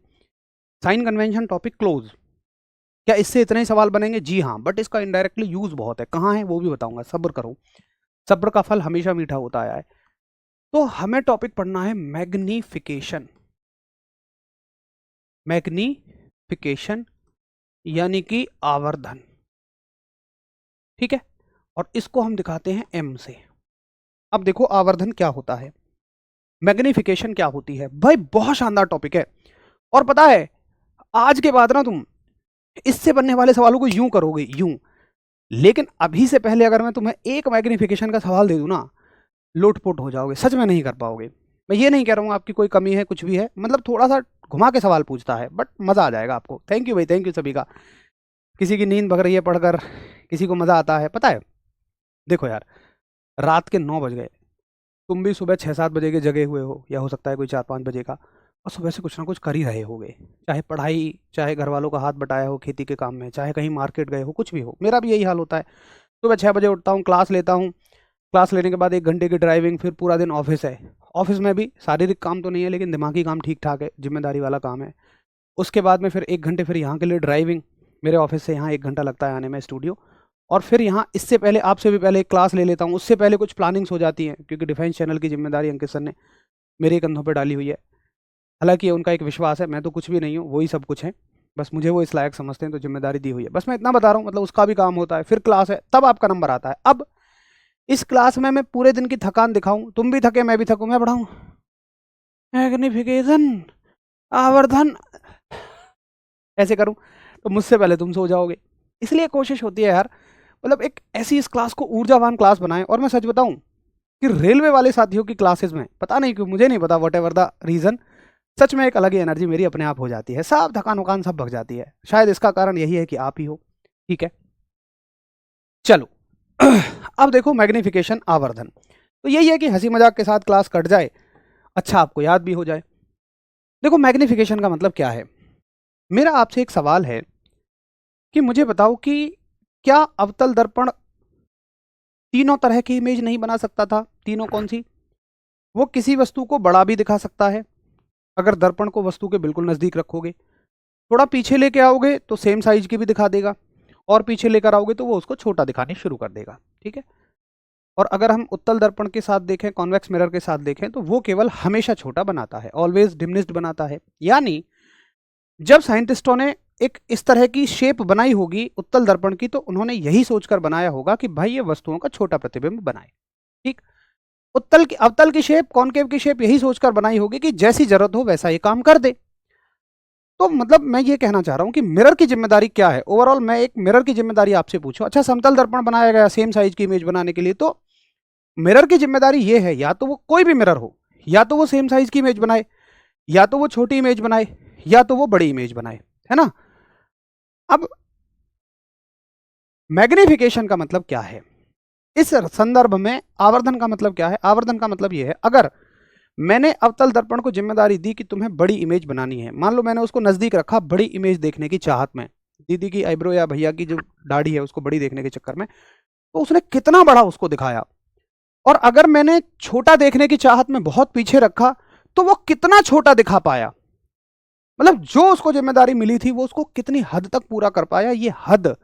साइन कन्वेंशन टॉपिक क्लोज। क्या इससे इतने ही सवाल बनेंगे? जी हाँ, बट इसका इनडायरेक्टली यूज बहुत है, कहाँ है वो भी बताऊंगा, सब्र करो, सब्र का फल हमेशा मीठा होता आया है। तो हमें टॉपिक पढ़ना है मैग्निफिकेशन, मैग्निफिकेशन यानी कि आवर्धन, ठीक है, और इसको हम दिखाते हैं एम से। अब देखो आवर्धन क्या होता है, मैग्निफिकेशन क्या होती है, भाई बहुत शानदार टॉपिक है। और पता है आज के बाद ना तुम इससे बनने वाले सवालों को यूं करोगे यूं, लेकिन अभी से पहले अगर मैं तुम्हें एक मैग्निफिकेशन का सवाल दे दूं ना, लोटपोट हो जाओगे, सच में नहीं कर पाओगे। मैं ये नहीं कह रहा हूँ आपकी कोई कमी है कुछ भी है, मतलब थोड़ा सा घुमा के सवाल पूछता है, बट मजा आ जाएगा आपको। थैंक यू भाई, थैंक यू सभी का। किसी की नींद भग रही है पढ़कर, किसी को मजा आता है, पता है। देखो यार, रात के 9 बज गए, तुम भी सुबह 6-7 बजे के जगे हुए हो, या हो सकता है कोई 4-5 बजे का, और सुबह से कुछ ना कुछ कर ही रहे होगे, चाहे पढ़ाई, चाहे घर वालों का हाथ बटाया हो खेती के काम में, चाहे कहीं मार्केट गए हो, कुछ भी हो। मेरा भी यही हाल होता है, सुबह 6 बजे उठता हूँ, क्लास लेता हूँ, क्लास लेने के बाद 1 घंटे की ड्राइविंग, फिर पूरा दिन ऑफिस है। ऑफिस में भी शारीरिक काम तो नहीं है, लेकिन दिमागी काम ठीक ठाक है, जिम्मेदारी वाला काम है। उसके बाद में फिर 1 घंटे फिर यहाँ के लिए ड्राइविंग, मेरे ऑफिस से यहाँ 1 घंटा लगता है आने में स्टूडियो, और फिर यहाँ इससे पहले आपसे भी पहले एक क्लास ले लेता हूँ, उससे पहले कुछ प्लानिंग्स हो जाती हैं, क्योंकि डिफेंस चैनल की जिम्मेदारी अंकित सर ने मेरे कंधों पर डाली हुई है। हालांकि उनका एक विश्वास है, मैं तो कुछ भी नहीं हूँ, वही सब कुछ है, बस मुझे वो इस लायक समझते हैं, तो जिम्मेदारी दी हुई है, बस मैं इतना बता रहा हूँ। मतलब उसका भी काम होता है, फिर क्लास है, तब आपका नंबर आता है। अब इस क्लास में मैं पूरे दिन की थकान दिखाऊं, तुम भी थके मैं भी थकूं, मैं पढ़ाऊं मैग्निफिकेशन आवर्धन ऐसे करूं, तो मुझसे पहले तुम सो जाओगे। इसलिए कोशिश होती है यार, मतलब एक ऐसी इस क्लास को ऊर्जावान क्लास बनाएं। और मैं सच बताऊं कि रेलवे वाले साथियों की क्लासेस में पता नहीं क्यों, मुझे नहीं पता, वट एवर द रीजन, सच में एक अलग ही एनर्जी मेरी अपने आप हो जाती है, सब थकान वकान सब भग जाती है। शायद इसका कारण यही है कि आप ही हो, ठीक है। चलो अब देखो मैग्निफिकेशन आवर्धन, तो यही है कि हंसी मजाक के साथ क्लास कट जाए, अच्छा आपको याद भी हो जाए। देखो मैग्निफिकेशन का मतलब क्या है, मेरा आपसे एक सवाल है कि मुझे बताओ कि क्या अवतल दर्पण तीनों तरह की इमेज नहीं बना सकता था? तीनों कौन सी? वो किसी वस्तु को बड़ा भी दिखा सकता है, अगर दर्पण को वस्तु के बिल्कुल नजदीक रखोगे, थोड़ा पीछे लेके आओगे तो सेम साइज की भी दिखा देगा, और पीछे लेकर आओगे तो वो उसको छोटा दिखाने शुरू कर देगा, ठीक है। और अगर हम उत्तल दर्पण के साथ देखें, कॉन्वेक्स मिरर के साथ देखें, तो वो केवल हमेशा छोटा बनाता है, ऑलवेज डिमिनिश्ड बनाता है। यानी जब साइंटिस्टों ने एक इस तरह की शेप बनाई होगी उत्तल दर्पण की, तो उन्होंने यही सोचकर बनाया होगा कि भाई ये वस्तुओं का छोटा प्रतिबिंब बनाए। ठीक, उत्तल की अवतल की शेप, कॉनकेव की शेप यही सोचकर बनाई होगी कि जैसी जरूरत हो वैसा ये काम कर दे। तो मतलब मैं ये कहना चाह रहा हूं कि मिरर की जिम्मेदारी क्या है ओवरऑल। मैं एक मिरर की जिम्मेदारी आपसे पूछूं, अच्छा समतल दर्पण बनाया गया सेम साइज की इमेज बनाने के लिए, तो मिरर की जिम्मेदारी ये है, या तो वो कोई भी मिरर हो, या तो वो सेम साइज की इमेज बनाए, या तो वो छोटी इमेज बनाए, या तो वो बड़ी इमेज बनाए, है ना। अब मैग्निफिकेशन का मतलब क्या है इस संदर्भ में? आवर्धन का मतलब क्या है? आवर्धन का मतलब यह है, अगर मैंने अवतल दर्पण को जिम्मेदारी दी कि तुम्हें बड़ी इमेज बनानी है, मान लो मैंने उसको नजदीक रखा बड़ी इमेज देखने की चाहत में, दीदी की आईब्रो या भैया की जो दाढ़ी है उसको बड़ी देखने के चक्कर में, तो उसने कितना बड़ा उसको दिखाया। और अगर मैंने छोटा देखने की चाहत में बहुत पीछे रखा, तो वो कितना छोटा दिखा पाया। मतलब जो उसको जिम्मेदारी मिली थी वो उसको कितनी हद तक पूरा कर पाया। ये हद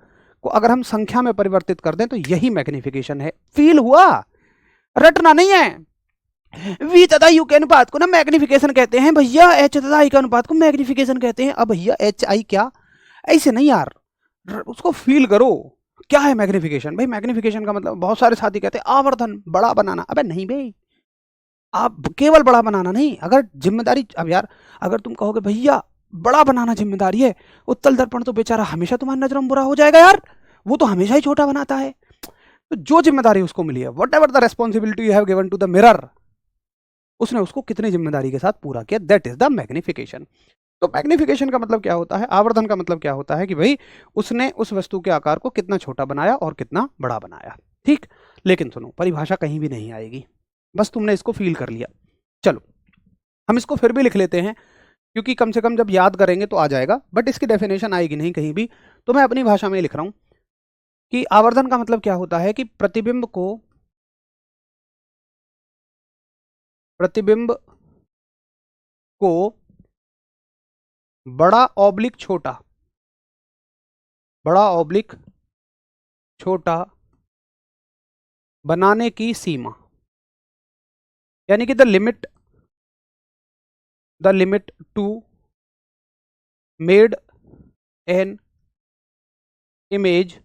को अगर हम संख्या में परिवर्तित कर दें तो यही मैग्निफिकेशन है। फील हुआ? रटना नहीं है। वी तथा यू के अनुपात को ना मैग्निफिकेशन कहते हैं भैया, एच तथा आई के अनुपात को मैग्निफिकेशन कहते हैं। अब भैया एच आई क्या, ऐसे नहीं यार, उसको फील करो। क्या है मैग्निफिकेशन? भाई मैग्निफिकेशन का मतलब, बहुत सारे साथी कहते हैं आवर्धन, बड़ा बनाना। अबे नहीं भाई, आप केवल बड़ा बनाना नहीं, अगर जिम्मेदारी, अब यार अगर तुम कहोगे भैया बड़ा बनाना जिम्मेदारी है, उत्तल दर्पण तो बेचारा हमेशा तुम्हारी नजर में बुरा हो जाएगा यार, वो तो हमेशा ही छोटा बनाता है। तो जो जिम्मेदारी उसको मिली है, whatever the responsibility you have given to the mirror, उसने उसको कितनी जिम्मेदारी के साथ पूरा किया, दैट इज द मैग्निफिकेशन। तो मैग्निफिकेशन का मतलब क्या होता है, आवर्धन का मतलब क्या होता है कि भाई उसने उस वस्तु के आकार को कितना छोटा बनाया और कितना बड़ा बनाया। ठीक, लेकिन सुनो, परिभाषा कहीं भी नहीं आएगी, बस तुमने इसको फील कर लिया। चलो हम इसको फिर भी लिख लेते हैं, क्योंकि कम से कम जब याद करेंगे तो आ जाएगा, बट इसकी डेफिनेशन आएगी नहीं कहीं भी, तो मैं अपनी भाषा में लिख रहा हूं कि आवर्धन का मतलब क्या होता है कि प्रतिबिंब को बड़ा ऑब्लिक छोटा, बड़ा ऑब्लिक छोटा बनाने की सीमा, यानी कि the limit to made an image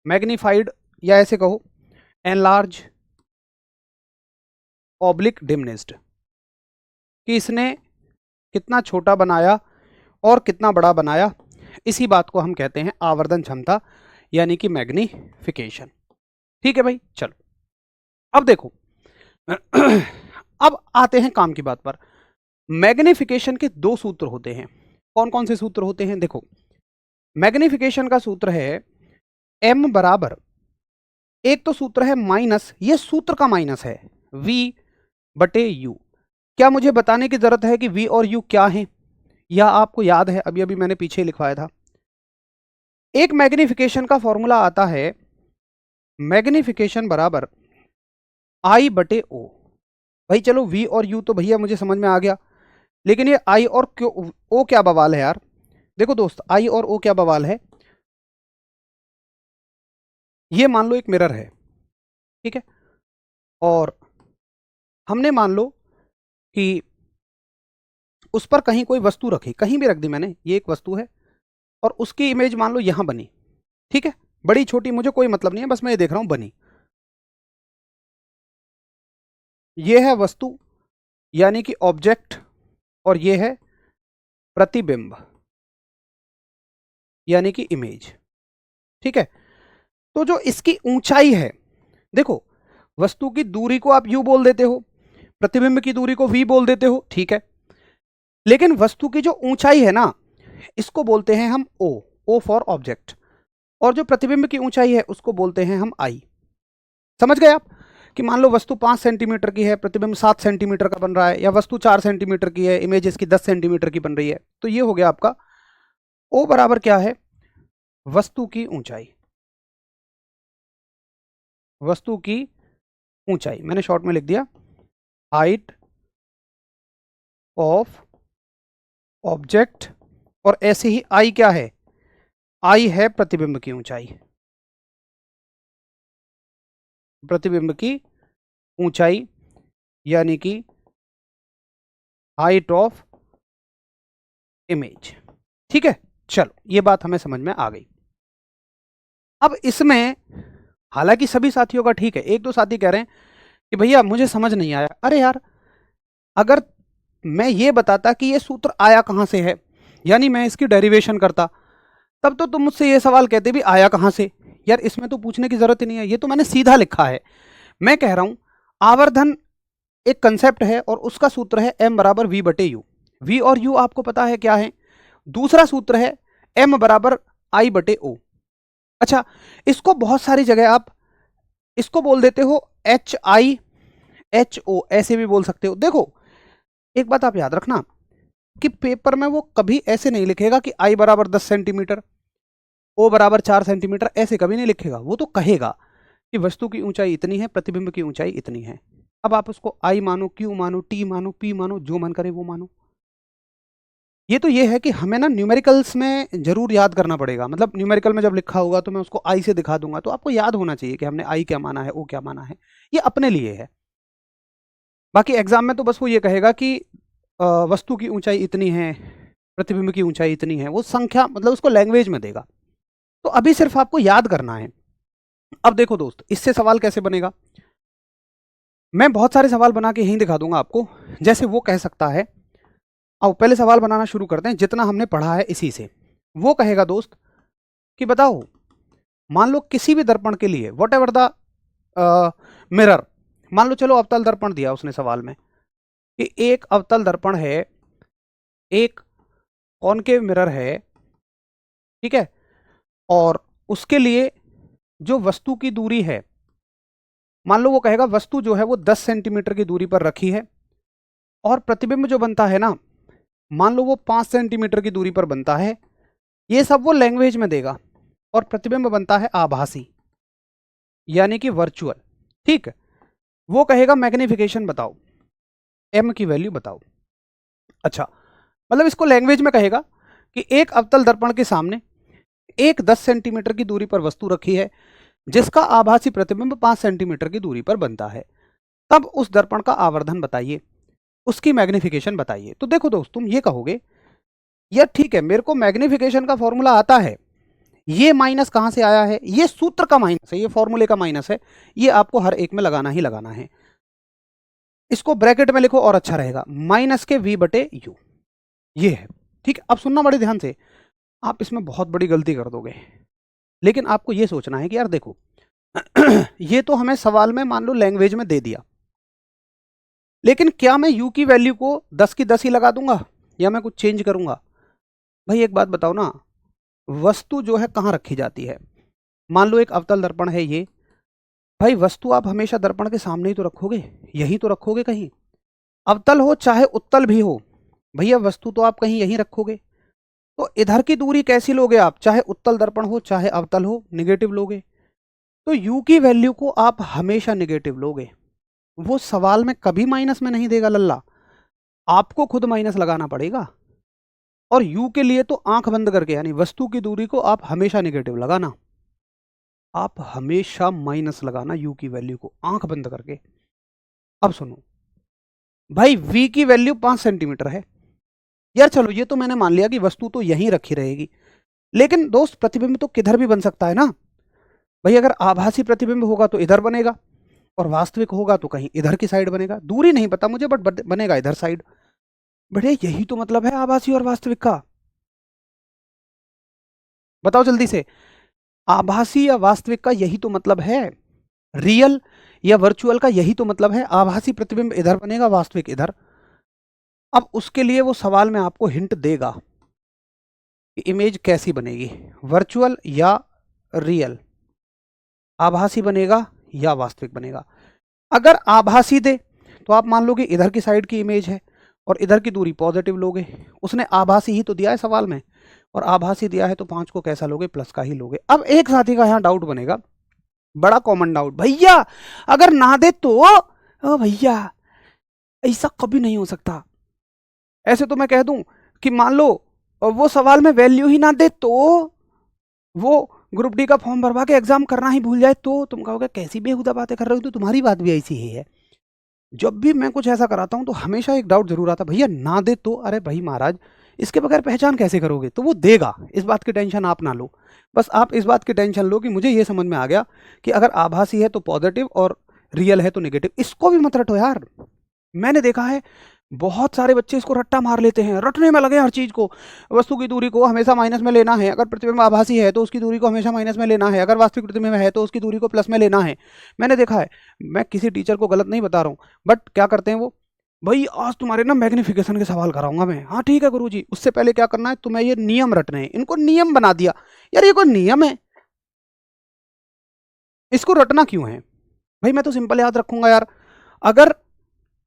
magnified, या ऐसे कहो एनलार्ज ऑब्लिक डिमिनिश्ड, कि इसने कितना छोटा बनाया और कितना बड़ा बनाया, इसी बात को हम कहते हैं आवर्धन क्षमता, यानी कि मैग्निफिकेशन। ठीक है भाई, चलो अब देखो अब आते हैं काम की बात पर। मैग्निफिकेशन के दो सूत्र होते हैं। कौन कौन से सूत्र होते हैं? देखो, मैग्निफिकेशन का सूत्र है m बराबर, एक तो सूत्र है माइनस, ये सूत्र का माइनस है, v बटे u। क्या मुझे बताने की जरूरत है कि v और u क्या है, या आपको याद है? अभी अभी मैंने पीछे लिखवाया था। एक मैग्निफिकेशन का फॉर्मूला आता है, मैग्निफिकेशन बराबर I बटे ओ। भाई चलो v और u तो भैया मुझे समझ में आ गया, लेकिन ये I और ओ क्या बवाल है यार? देखो दोस्त, I और O क्या बवाल है? ये मान लो एक मिरर है, ठीक है, और हमने मान लो कि उस पर कहीं कोई वस्तु रखी, कहीं भी रख दी मैंने, ये एक वस्तु है और उसकी इमेज मान लो यहां बनी। ठीक है, बड़ी छोटी मुझे कोई मतलब नहीं है, बस मैं ये देख रहा हूं बनी। ये है वस्तु, यानी कि ऑब्जेक्ट, और ये है प्रतिबिंब, यानी कि इमेज। ठीक है, तो जो इसकी ऊंचाई है, देखो वस्तु की दूरी को आप यू बोल देते हो, प्रतिबिंब की दूरी को वी बोल देते हो, ठीक है, लेकिन वस्तु की जो ऊंचाई है ना, इसको बोलते हैं हम ओ, ओ फॉर ऑब्जेक्ट, और जो प्रतिबिंब की ऊंचाई है उसको बोलते हैं हम आई। समझ गए आप? कि मान लो वस्तु 5 सेंटीमीटर की है, प्रतिबिंब 7 सेंटीमीटर का बन रहा है, या वस्तु 4 सेंटीमीटर की है, इमेज इसकी 10 सेंटीमीटर की बन रही है, तो ये हो गया आपका ओ बराबर क्या है, वस्तु की ऊंचाई। वस्तु की ऊंचाई मैंने शॉर्ट में लिख दिया, हाइट ऑफ ऑब्जेक्ट, और ऐसे ही आई क्या है, आई है प्रतिबिंब की ऊंचाई। प्रतिबिंब की ऊंचाई यानी कि हाइट ऑफ इमेज। ठीक है, चलो ये बात हमें समझ में आ गई। अब इसमें हालांकि सभी साथियों का ठीक है, एक दो साथी कह रहे हैं कि भैया मुझे समझ नहीं आया। अरे यार, अगर मैं ये बताता कि ये सूत्र आया कहां से है, यानी मैं इसकी डेरिवेशन करता, तब तो तुम मुझसे ये सवाल कहते भी आया कहां से। यार इसमें तो पूछने की जरूरत ही नहीं है, ये तो मैंने सीधा लिखा है। मैं कह रहा हूं आवर्धन एक कंसेप्ट है और उसका सूत्र है m बराबर v बटे यू। v और u आपको पता है क्या है। दूसरा सूत्र है m बराबर i बटे o। अच्छा, इसको बहुत सारी जगह आप इसको बोल देते हो HI HO, ऐसे भी बोल सकते हो। देखो एक बात आप याद रखना कि पेपर में वो कभी ऐसे नहीं लिखेगा कि I बराबर 10 सेंटीमीटर, O बराबर 4 सेंटीमीटर, ऐसे कभी नहीं लिखेगा। वो तो कहेगा कि वस्तु की ऊंचाई इतनी है, प्रतिबिंब की ऊंचाई इतनी है। अब आप उसको I मानो, Q मानो, T मानो, P मानो, जो मन करे वो मानो। ये तो ये है कि हमें ना न्यूमेरिकल्स में जरूर याद करना पड़ेगा। मतलब न्यूमेरिकल में जब लिखा होगा तो मैं उसको आई से दिखा दूंगा, तो आपको याद होना चाहिए कि हमने आई क्या माना है, ओ क्या माना है। ये अपने लिए है। बाकी एग्जाम में तो बस वो ये कहेगा कि वस्तु की ऊंचाई इतनी है, प्रतिबिंब की ऊंचाई इतनी है, वो संख्या मतलब उसको लैंग्वेज में देगा। तो अभी सिर्फ आपको याद करना है। अब देखो दोस्त, इससे सवाल कैसे बनेगा, मैं बहुत सारे सवाल बना के यहीं दिखा दूंगा आपको। जैसे वो कह सकता है, अब पहले सवाल बनाना शुरू करते हैं जितना हमने पढ़ा है इसी से। वो कहेगा दोस्त कि बताओ, मान लो किसी भी दर्पण के लिए वट एवर द मिरर, मान लो चलो अवतल दर्पण दिया उसने सवाल में कि एक अवतल दर्पण है, एक कॉनकेव मिरर है, ठीक है, और उसके लिए जो वस्तु की दूरी है, मान लो वो कहेगा वस्तु जो है वो 10 सेंटीमीटर की दूरी पर रखी है, और प्रतिबिंब जो बनता है ना, मान लो वो 5 सेंटीमीटर की दूरी पर बनता है। ये सब वो लैंग्वेज में देगा, और प्रतिबिंब बनता है आभासी यानी कि वर्चुअल। ठीक है, वो कहेगा मैग्निफिकेशन बताओ, m की वैल्यू बताओ। अच्छा, मतलब इसको लैंग्वेज में कहेगा कि एक अवतल दर्पण के सामने एक 10 सेंटीमीटर की दूरी पर वस्तु रखी है जिसका आभासी प्रतिबिंब 5 सेंटीमीटर की दूरी पर बनता है। तब उस दर्पण का आवर्धन बताइए, उसकी मैग्निफिकेशन बताइए। तो देखो दोस्त, तुम ये कहोगे यार ठीक है, मेरे को मैग्निफिकेशन का फॉर्मूला आता है, ये माइनस कहां से आया है, ये सूत्र का माइनस है, ये फॉर्मूले का माइनस है, ये आपको हर एक में लगाना ही लगाना है। इसको ब्रैकेट में लिखो और अच्छा रहेगा, माइनस के v बटे यू, ये है। ठीक है, अब सुनना बड़े ध्यान से, आप इसमें बहुत बड़ी गलती कर दोगे। लेकिन आपको ये सोचना है कि यार देखो ये तो हमें सवाल में मान लो लैंग्वेज में दे दिया, लेकिन क्या मैं u की वैल्यू को 10 की 10 ही लगा दूंगा या मैं कुछ चेंज करूंगा। भाई एक बात बताओ ना, वस्तु जो है कहाँ रखी जाती है। मान लो एक अवतल दर्पण है ये, भाई वस्तु आप हमेशा दर्पण के सामने ही तो रखोगे, यहीं तो रखोगे कहीं, अवतल हो चाहे उत्तल भी हो, भैया वस्तु तो आप कहीं यहीं रखोगे। तो इधर की दूरी कैसी लोगे आप, चाहे उत्तल दर्पण हो चाहे अवतल हो, निगेटिव लोगे। तो u की वैल्यू को आप हमेशा निगेटिव लोगे, वो सवाल में कभी माइनस में नहीं देगा लल्ला, आपको खुद माइनस लगाना पड़ेगा। और u के लिए तो आंख बंद करके, यानी वस्तु की दूरी को आप हमेशा निगेटिव लगाना, आप हमेशा माइनस लगाना u की वैल्यू को आंख बंद करके। अब सुनो भाई, v की वैल्यू 5 सेंटीमीटर है, यार चलो ये तो मैंने मान लिया कि वस्तु तो यहीं रखी रहेगी, लेकिन दोस्त प्रतिबिंब तो किधर भी बन सकता है ना। भाई अगर आभासी प्रतिबिंब होगा तो इधर बनेगा, और वास्तविक होगा तो कहीं इधर की साइड बनेगा। दूरी नहीं पता मुझे, बट बनेगा इधर साइड। बड़े यही तो मतलब है आभासी और वास्तविक का। बताओ जल्दी से, आभासी या वास्तविक का यही तो मतलब है। रियल या वर्चुअल का यही तो मतलब है, आभासी प्रतिबिंब इधर बनेगा, वास्तविक इधर। अब उसके लिए वो सवाल में आपको हिंट देगा कि इमेज कैसी बनेगी, वर्चुअल या रियल, आभासी बनेगा या वास्तविक बनेगा। अगर आभासी दे तो आप मान लो कि इधर की साइड की इमेज है और इधर की दूरी पॉजिटिव लोगे, उसने आभासी ही तो दिया है सवाल में, और आभासी दिया है तो 5 को कैसा लोगे, प्लस का ही लोगे। अब एक साथी का यहाँ डाउट बनेगा, बड़ा कॉमन डाउट, भैया अगर ना दे तो, ओ भैया ऐसा कभी नहीं हो सकता। ऐसे तो मैं कह दूं कि मान लो वो सवाल में वैल्यू ही ना दे तो वो ग्रुप डी का फॉर्म भरवा के एग्जाम करना ही भूल जाए तो तुम कहोगे कैसी बेहुदा बातें कर रहे हो, तो तुम्हारी बात भी ऐसी ही है। जब भी मैं कुछ ऐसा कराता हूँ तो हमेशा एक डाउट जरूर आता, भैया ना दे तो, अरे भाई महाराज इसके बगैर पहचान कैसे करोगे, तो वो देगा, इस बात की टेंशन आप ना लो। बस आप इस बात की टेंशन लो कि मुझे ये समझ में आ गया कि अगर आभासी है तो पॉजिटिव और रियल है तो नेगेटिव, इसको भी मत रटो यार। मैंने देखा है बहुत सारे बच्चे इसको रट्टा मार लेते हैं, रटने में लगे हर चीज को। वस्तु की दूरी को हमेशा माइनस में लेना है, अगर प्रतिबिंब आभासी है तो उसकी दूरी को हमेशा माइनस में लेना है, अगर वास्तविक प्रतिबिंब है तो उसकी दूरी को प्लस में लेना है। मैंने देखा है, मैं किसी टीचर को गलत नहीं बता रहा हूँ, बट क्या करते हैं वो, भाई आज तुम्हारे ना मैग्निफिकेशन के सवाल कराऊंगा मैं, हाँ ठीक है गुरुजी, उससे पहले क्या करना है तुम्हें, ये नियम रटने हैं। इनको नियम बना दिया, यार ये कोई नियम है, इसको रटना क्यों है भाई। मैं तो सिंपल याद रखूंगा यार, अगर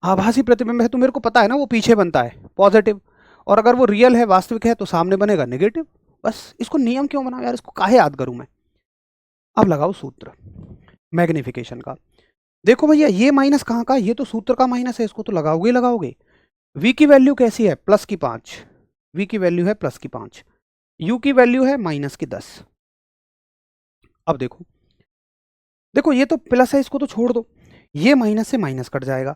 आभासी प्रतिबिंब है तो मेरे को पता है ना वो पीछे बनता है पॉजिटिव, और अगर वो रियल है वास्तविक है तो सामने बनेगा नेगेटिव। बस इसको नियम क्यों बनाओ यार, इसको काहे याद करूं मैं। अब लगाओ सूत्र मैग्निफिकेशन का। देखो भैया ये माइनस कहाँ का, ये तो सूत्र का माइनस है, इसको तो लगाओगे ही लगाओगे। v की वैल्यू कैसी है, प्लस की 5, v की वैल्यू है प्लस की 5, u की वैल्यू है माइनस की 10। अब देखो देखो ये तो प्लस है, इसको तो छोड़ दो, ये माइनस से माइनस कट जाएगा,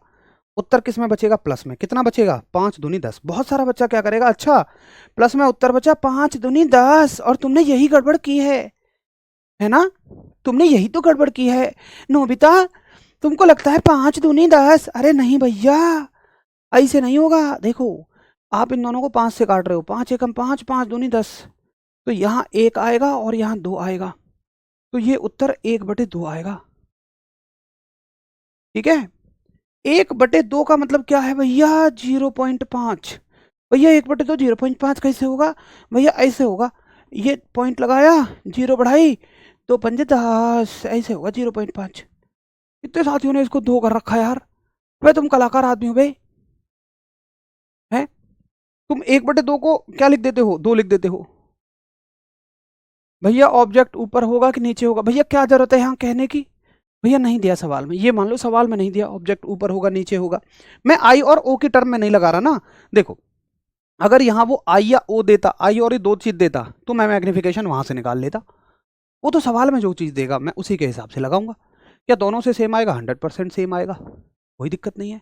उत्तर किस में बचेगा, प्लस में। कितना बचेगा, 5 दूनी 10। बहुत सारा बच्चा क्या करेगा, अच्छा प्लस में उत्तर बचा 5 दूनी 10, और तुमने यही गड़बड़ की है ना, तुमने यही तो गड़बड़ की है नोबिता, तुमको लगता है 5 दूनी 10, अरे नहीं भैया ऐसे नहीं होगा। देखो आप इन दोनों को 5 से काट रहे हो, 5 एकम 5, 5 दूनी 10, तो यहाँ 1 आएगा और यहाँ 2 आएगा, तो ये उत्तर 1/2 आएगा। ठीक है, 1/2 का मतलब क्या है भैया, 0.5। भैया 1/2 0.5 कैसे होगा, भैया ऐसे होगा, ये पॉइंट लगाया, 0 बढ़ाई, 2 पंजे 10, ऐसे होगा 0.5। कितने साथियों ने इसको 2 कर रखा यार, भाई तुम कलाकार आदमी हो भाई, है तुम 1/2 को क्या लिख देते हो, 2 लिख देते हो। भैया ऑब्जेक्ट ऊपर होगा कि नीचे होगा, भैया क्या जरूरत है यहाँ कहने की, भैया नहीं दिया सवाल में, ये मान लो सवाल में नहीं दिया ऑब्जेक्ट ऊपर होगा नीचे होगा। मैं आई और ओ की टर्म में नहीं लगा रहा ना। देखो अगर यहाँ वो आई या ओ देता, आई और ये 2 चीज देता तो मैं मैग्निफिकेशन वहां से निकाल लेता। वो तो सवाल में जो चीज देगा मैं उसी के हिसाब से लगाऊंगा। क्या दोनों से सेम आएगा, 100% सेम आएगा, कोई दिक्कत नहीं है।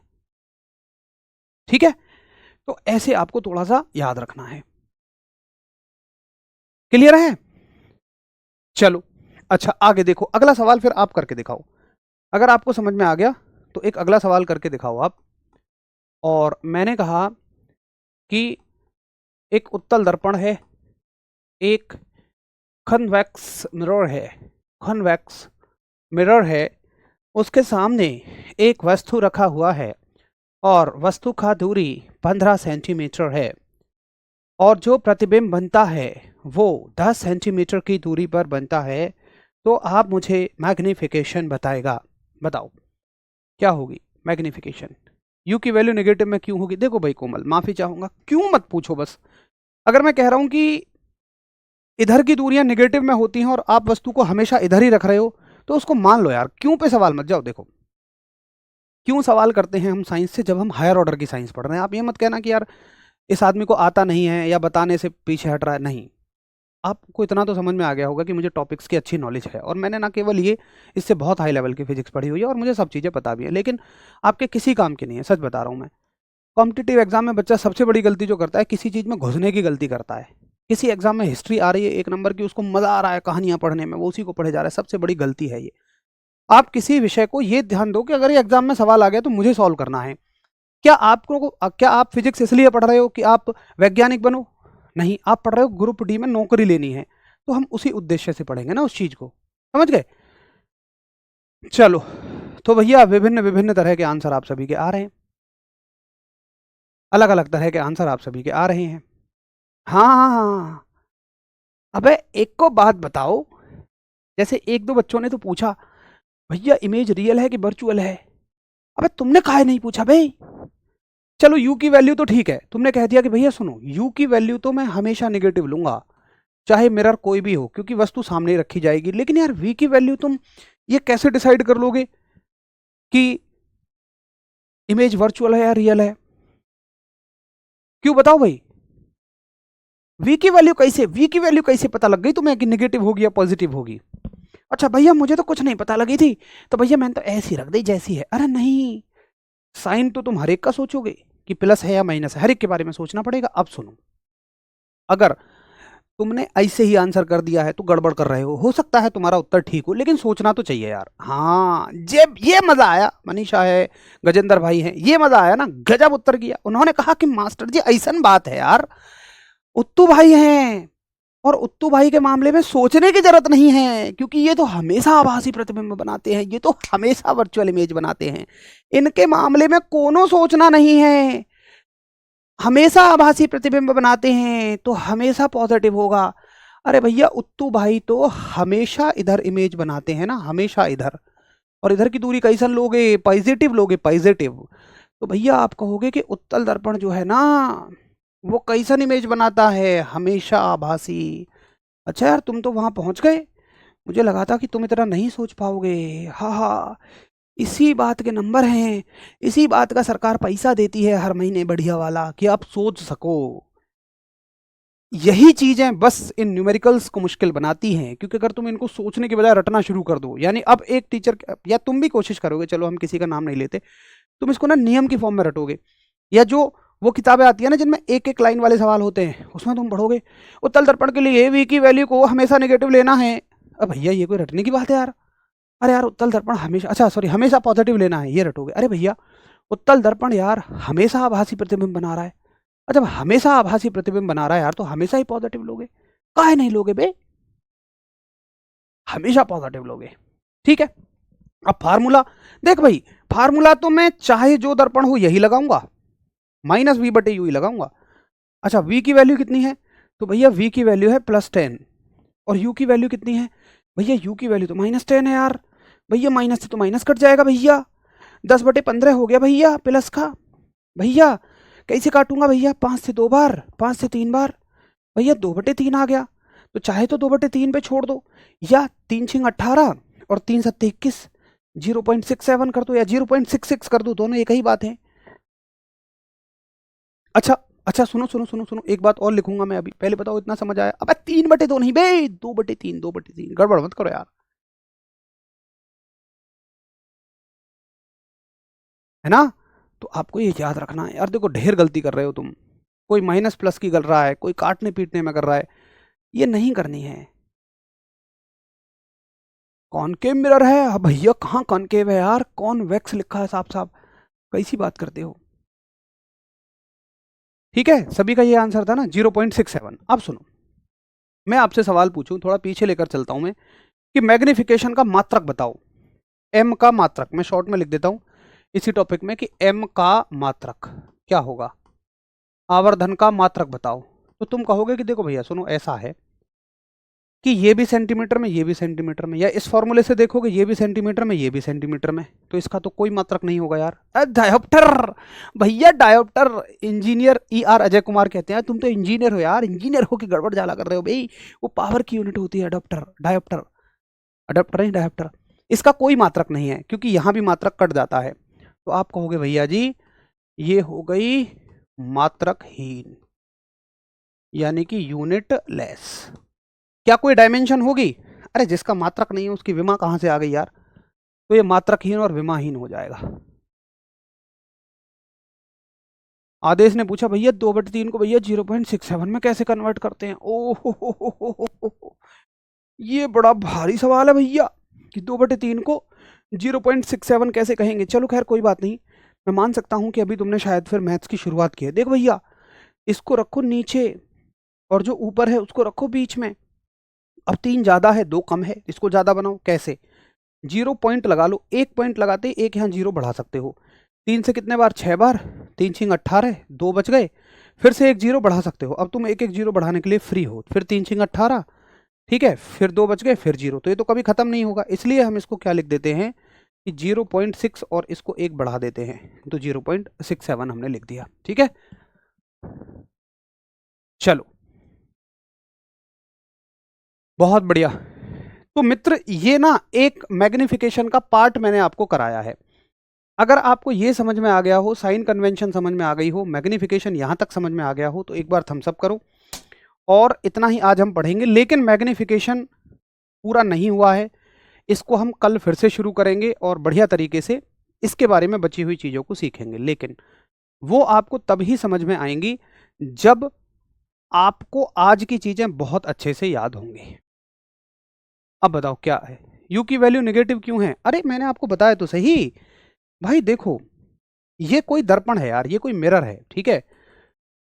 ठीक है, तो ऐसे आपको थोड़ा सा याद रखना है। क्लियर है, चलो अच्छा आगे देखो, अगला सवाल फिर आप करके दिखाओ। अगर आपको समझ में आ गया तो एक अगला सवाल करके दिखाओ आप। और मैंने कहा कि एक उत्तल दर्पण है, एक कन्वेक्स मिरर है, कन्वेक्स मिरर है, उसके सामने एक वस्तु रखा हुआ है और वस्तु का दूरी 15 सेंटीमीटर है, और जो प्रतिबिंब बनता है वो 10 सेंटीमीटर की दूरी पर बनता है, तो आप मुझे मैग्निफिकेशन बताएगा। बताओ क्या होगी मैग्निफिकेशन, यू की वैल्यू नेगेटिव में क्यों होगी। देखो भाई कोमल माफी चाहूंगा, क्यों मत पूछो, बस अगर मैं कह रहा हूं कि इधर की दूरियां नेगेटिव में होती हैं और आप वस्तु को हमेशा इधर ही रख रहे हो तो उसको मान लो यार, क्यों पे सवाल मत जाओ। देखो क्यों सवाल करते हैं हम साइंस से, जब हम हायर ऑर्डर की साइंस पढ़ रहे हैं। आप ये मत कहना कि यार इस आदमी को आता नहीं है या बताने से पीछे हट रहा है, नहीं। आपको इतना तो समझ में आ गया होगा कि मुझे टॉपिक्स की अच्छी नॉलेज है, और मैंने ना केवल ये, इससे बहुत हाई लेवल की फिजिक्स पढ़ी हुई है और मुझे सब चीज़ें पता भी है, लेकिन आपके किसी काम की नहीं है, सच बता रहा हूँ मैं। कॉम्पिटिटिव एग्जाम में बच्चा सबसे बड़ी गलती जो करता है, किसी चीज़ में घुसने की गलती करता है। किसी एग्जाम में हिस्ट्री आ रही है 1 नंबर की, उसको मजा आ रहा है कहानियां पढ़ने में, वो उसी को पढ़े जा रहा है, सबसे बड़ी गलती है ये। आप किसी विषय को ये ध्यान दो कि अगर ये एग्जाम में सवाल आ गया तो मुझे सॉल्व करना है। क्या आप फिजिक्स इसलिए पढ़ रहे हो कि आप वैज्ञानिक बनो, नहीं, आप पढ़ रहे हो ग्रुप डी में नौकरी लेनी है, तो हम उसी उद्देश्य से पढ़ेंगे ना उस चीज को, समझ गए। चलो तो भैया विभिन्न विभिन्न तरह के आंसर आप सभी के आ रहे हैं, अलग अलग तरह के आंसर आप सभी के आ रहे हैं। हाँ हाँ हाँ हाँ। अबे एक को बात बताओ, जैसे 1-2 बच्चों ने तो पूछा भैया इमेज रियल है कि वर्चुअल है, अबे तुमने काहे नहीं पूछा भाई। चलो u की वैल्यू तो ठीक है, तुमने कह दिया कि भैया सुनो u की वैल्यू तो मैं हमेशा नेगेटिव लूंगा, चाहे मिरर कोई भी हो, क्योंकि वस्तु सामने ही रखी जाएगी। लेकिन यार v की वैल्यू तुम ये कैसे डिसाइड कर लोगे कि इमेज वर्चुअल है या रियल है, क्यों बताओ भाई। v की वैल्यू कैसे, v की वैल्यू कैसे पता लग गई तुम्हें कि नेगेटिव होगी या पॉजिटिव होगी? अच्छा भैया मुझे तो कुछ नहीं पता लगी थी, तो भैया मैंने तो ऐसी रख दी जैसी है। अरे नहीं, साइन तो तुम हर एक का सोचोगे कि प्लस है या माइनस है, हर एक के बारे में सोचना पड़ेगा। अब सुनो, अगर तुमने ऐसे ही आंसर कर दिया है तो गड़बड़ कर रहे हो सकता है तुम्हारा उत्तर ठीक हो, लेकिन सोचना तो चाहिए यार। हाँ, जब ये मजा आया, मनीषा है, गजेंद्र भाई हैं, ये मजा आया ना, गजब उत्तर किया। उन्होंने कहा कि मास्टर जी ऐसा बात है यार, उत्तू भाई हैं, और उत्तू भाई के मामले में सोचने की जरूरत नहीं है, क्योंकि ये तो हमेशा आभासी प्रतिबिंब बनाते हैं, ये तो हमेशा वर्चुअल इमेज बनाते हैं, इनके मामले में कोनो सोचना नहीं है, हमेशा आभासी प्रतिबिंब बनाते हैं तो हमेशा पॉजिटिव होगा। अरे भैया उत्तू भाई तो हमेशा इधर इमेज बनाते हैं ना, हमेशा इधर, और इधर की दूरी कैसन लोगे, पॉजिटिव लोगे, पॉजिटिव। तो भैया आप कहोगे कि उत्तल दर्पण जो है ना वो कैसन इमेज बनाता है, हमेशा आभासी। अच्छा यार तुम तो वहां पहुंच गए, मुझे लगा था कि तुम इतना नहीं सोच पाओगे। हाँ हाँ, इसी बात के नंबर हैं, इसी बात का सरकार पैसा देती है हर महीने बढ़िया वाला, कि आप सोच सको। यही चीजें बस इन न्यूमेरिकल्स को मुश्किल बनाती हैं, क्योंकि अगर तुम इनको सोचने के बजाय रटना शुरू कर दो, यानी अब एक टीचर, या तुम भी कोशिश करोगे, चलो हम किसी का नाम नहीं लेते, तुम इसको ना नियम की फॉर्म में रटोगे, या जो वो किताबें आती है ना जिनमें एक एक लाइन वाले सवाल होते हैं, उसमें तुम पढ़ोगे उत्तल दर्पण के लिए v की वैल्यू को हमेशा नेगेटिव लेना है। अब भैया ये कोई रटने की बात है यार? अरे यार उत्तल दर्पण हमेशा, अच्छा सॉरी, हमेशा पॉजिटिव लेना है, ये रटोगे। अरे भैया उत्तल दर्पण यार हमेशा आभासी प्रतिबिंब बना रहा है, और जब हमेशा आभासी प्रतिबिंब बना रहा है यार तो हमेशा ही पॉजिटिव लोगे, काहे नहीं लोगे बे, हमेशा पॉजिटिव लोगे। ठीक है, अब फार्मूला देख भाई, फार्मूला तो मैं चाहे जो दर्पण हो यही लगाऊंगा, माइनस वी बटे यू ही लगाऊंगा। अच्छा v की वैल्यू कितनी है, तो भैया v की वैल्यू है +10, और u की वैल्यू कितनी है, भैया u की वैल्यू तो -10 है यार, भैया माइनस से तो माइनस कट जाएगा भैया, 10/15 हो गया भैया प्लस का। भैया कैसे काटूंगा भैया, 5 से 2 बार, 5 से 3 बार, भैया 2/3 आ गया, तो चाहे तो 2/3 पे छोड़ दो, या 3×6 18 और 3×7 21, 0.67 कर दो या 0.66 कर दो, दोनों एक ही बात है। अच्छा अच्छा, सुनो सुनो सुनो सुनो, एक बात और लिखूंगा मैं अभी, पहले बताओ इतना समझ आया? अब 3/2 नहीं बे, 2/3, 2/3, गड़बड़ मत करो यार, है ना? तो आपको ये याद रखना है यार, देखो ढेर गलती कर रहे हो तुम, कोई माइनस प्लस की कर रहा है, कोई काटने पीटने में कर रहा है, ये नहीं करनी है। कॉनकेव मिरर है? अब भैया कहाँ कॉनकेव है यार, कॉन्वेक्स लिखा है साफ साफ, कैसी बात करते हो? ठीक है, सभी का ये आंसर था ना 0.67। अब सुनो, मैं आपसे सवाल पूछूं, थोड़ा पीछे लेकर चलता हूं मैं, कि मैग्निफिकेशन का मात्रक बताओ, एम का मात्रक, मैं शॉर्ट में लिख देता हूं इसी टॉपिक में, कि एम का मात्रक क्या होगा, आवर्धन का मात्रक बताओ। तो तुम कहोगे कि देखो भैया सुनो, ऐसा है कि ये भी सेंटीमीटर में, ये भी सेंटीमीटर में, या इस फॉर्मूले से देखोगे ये भी सेंटीमीटर में, ये भी सेंटीमीटर में, तो इसका तो कोई मात्रक नहीं होगा यार। डायोप्टर, भैया dioptre, engineer ER Ajay Kumar कहते हैं, तुम तो इंजीनियर हो यार, इंजीनियर हो कि गड़बड़ जाला कर रहे हो भाई, वो पावर की यूनिट होती है अडोप्टर, डायोप्टर, अडोप्टर नहीं डायोप्टर, इसका कोई मात्रक नहीं है, क्योंकि यहाँ भी मात्रक कट जाता है। तो आप कहोगे भैया जी ये हो गई मात्रकहीन, यानी कि यूनिट लेस। क्या कोई डायमेंशन होगी? अरे जिसका मात्रक नहीं है उसकी विमा कहां से आ गई यार, तो ये मात्रकहीन और विमाहीन हो जाएगा। आदेश ने पूछा भैया 2/3 को भैया 0.67 में कैसे कन्वर्ट करते हैं? ओ हो, ये बड़ा भारी सवाल है भैया, कि 2/3 को 0.67 कैसे कहेंगे। चलो खैर कोई बात नहीं, मैं मान सकता हूं कि अभी तुमने शायद फिर मैथ्स की शुरुआत की है। देख भैया, इसको रखो नीचे, और जो ऊपर है उसको रखो बीच में। अब 3 ज्यादा है 2 कम है, इसको ज्यादा बनाओ, कैसे? 0 पॉइंट लगा लो, 1 पॉइंट लगाते एक यहाँ 0 बढ़ा सकते हो, 3 से कितने बार, 6 बार, 3×6 18, 2 बच गए, फिर से एक 0 बढ़ा सकते हो। अब तुम एक एक 0 बढ़ाने के लिए फ्री हो, फिर 3×6 18, ठीक है, फिर 2 बच गए, फिर 0, तो ये तो कभी खत्म नहीं होगा, इसलिए हम इसको क्या लिख देते हैं कि 0.6 और इसको 1 बढ़ा देते हैं, तो 0.67 हमने लिख दिया। ठीक है, चलो बहुत बढ़िया। तो मित्र ये ना एक मैग्निफिकेशन का पार्ट मैंने आपको कराया है। अगर आपको ये समझ में आ गया हो, साइन कन्वेंशन समझ में आ गई हो, मैग्निफिकेशन यहाँ तक समझ में आ गया हो, तो एक बार थम्स अप करो, और इतना ही आज हम पढ़ेंगे, लेकिन मैग्नीफिकेशन पूरा नहीं हुआ है, इसको हम कल फिर से शुरू करेंगे और बढ़िया तरीके से इसके बारे में बची हुई चीज़ों को सीखेंगे। लेकिन वो आपको तभी समझ में आएंगी जब आपको आज की चीज़ें बहुत अच्छे से याद होंगी। अब बताओ क्या है, यू की वैल्यू नेगेटिव क्यों है? अरे मैंने आपको बताया तो सही भाई। देखो, ये कोई दर्पण है यार, ये कोई मिरर है, ठीक है।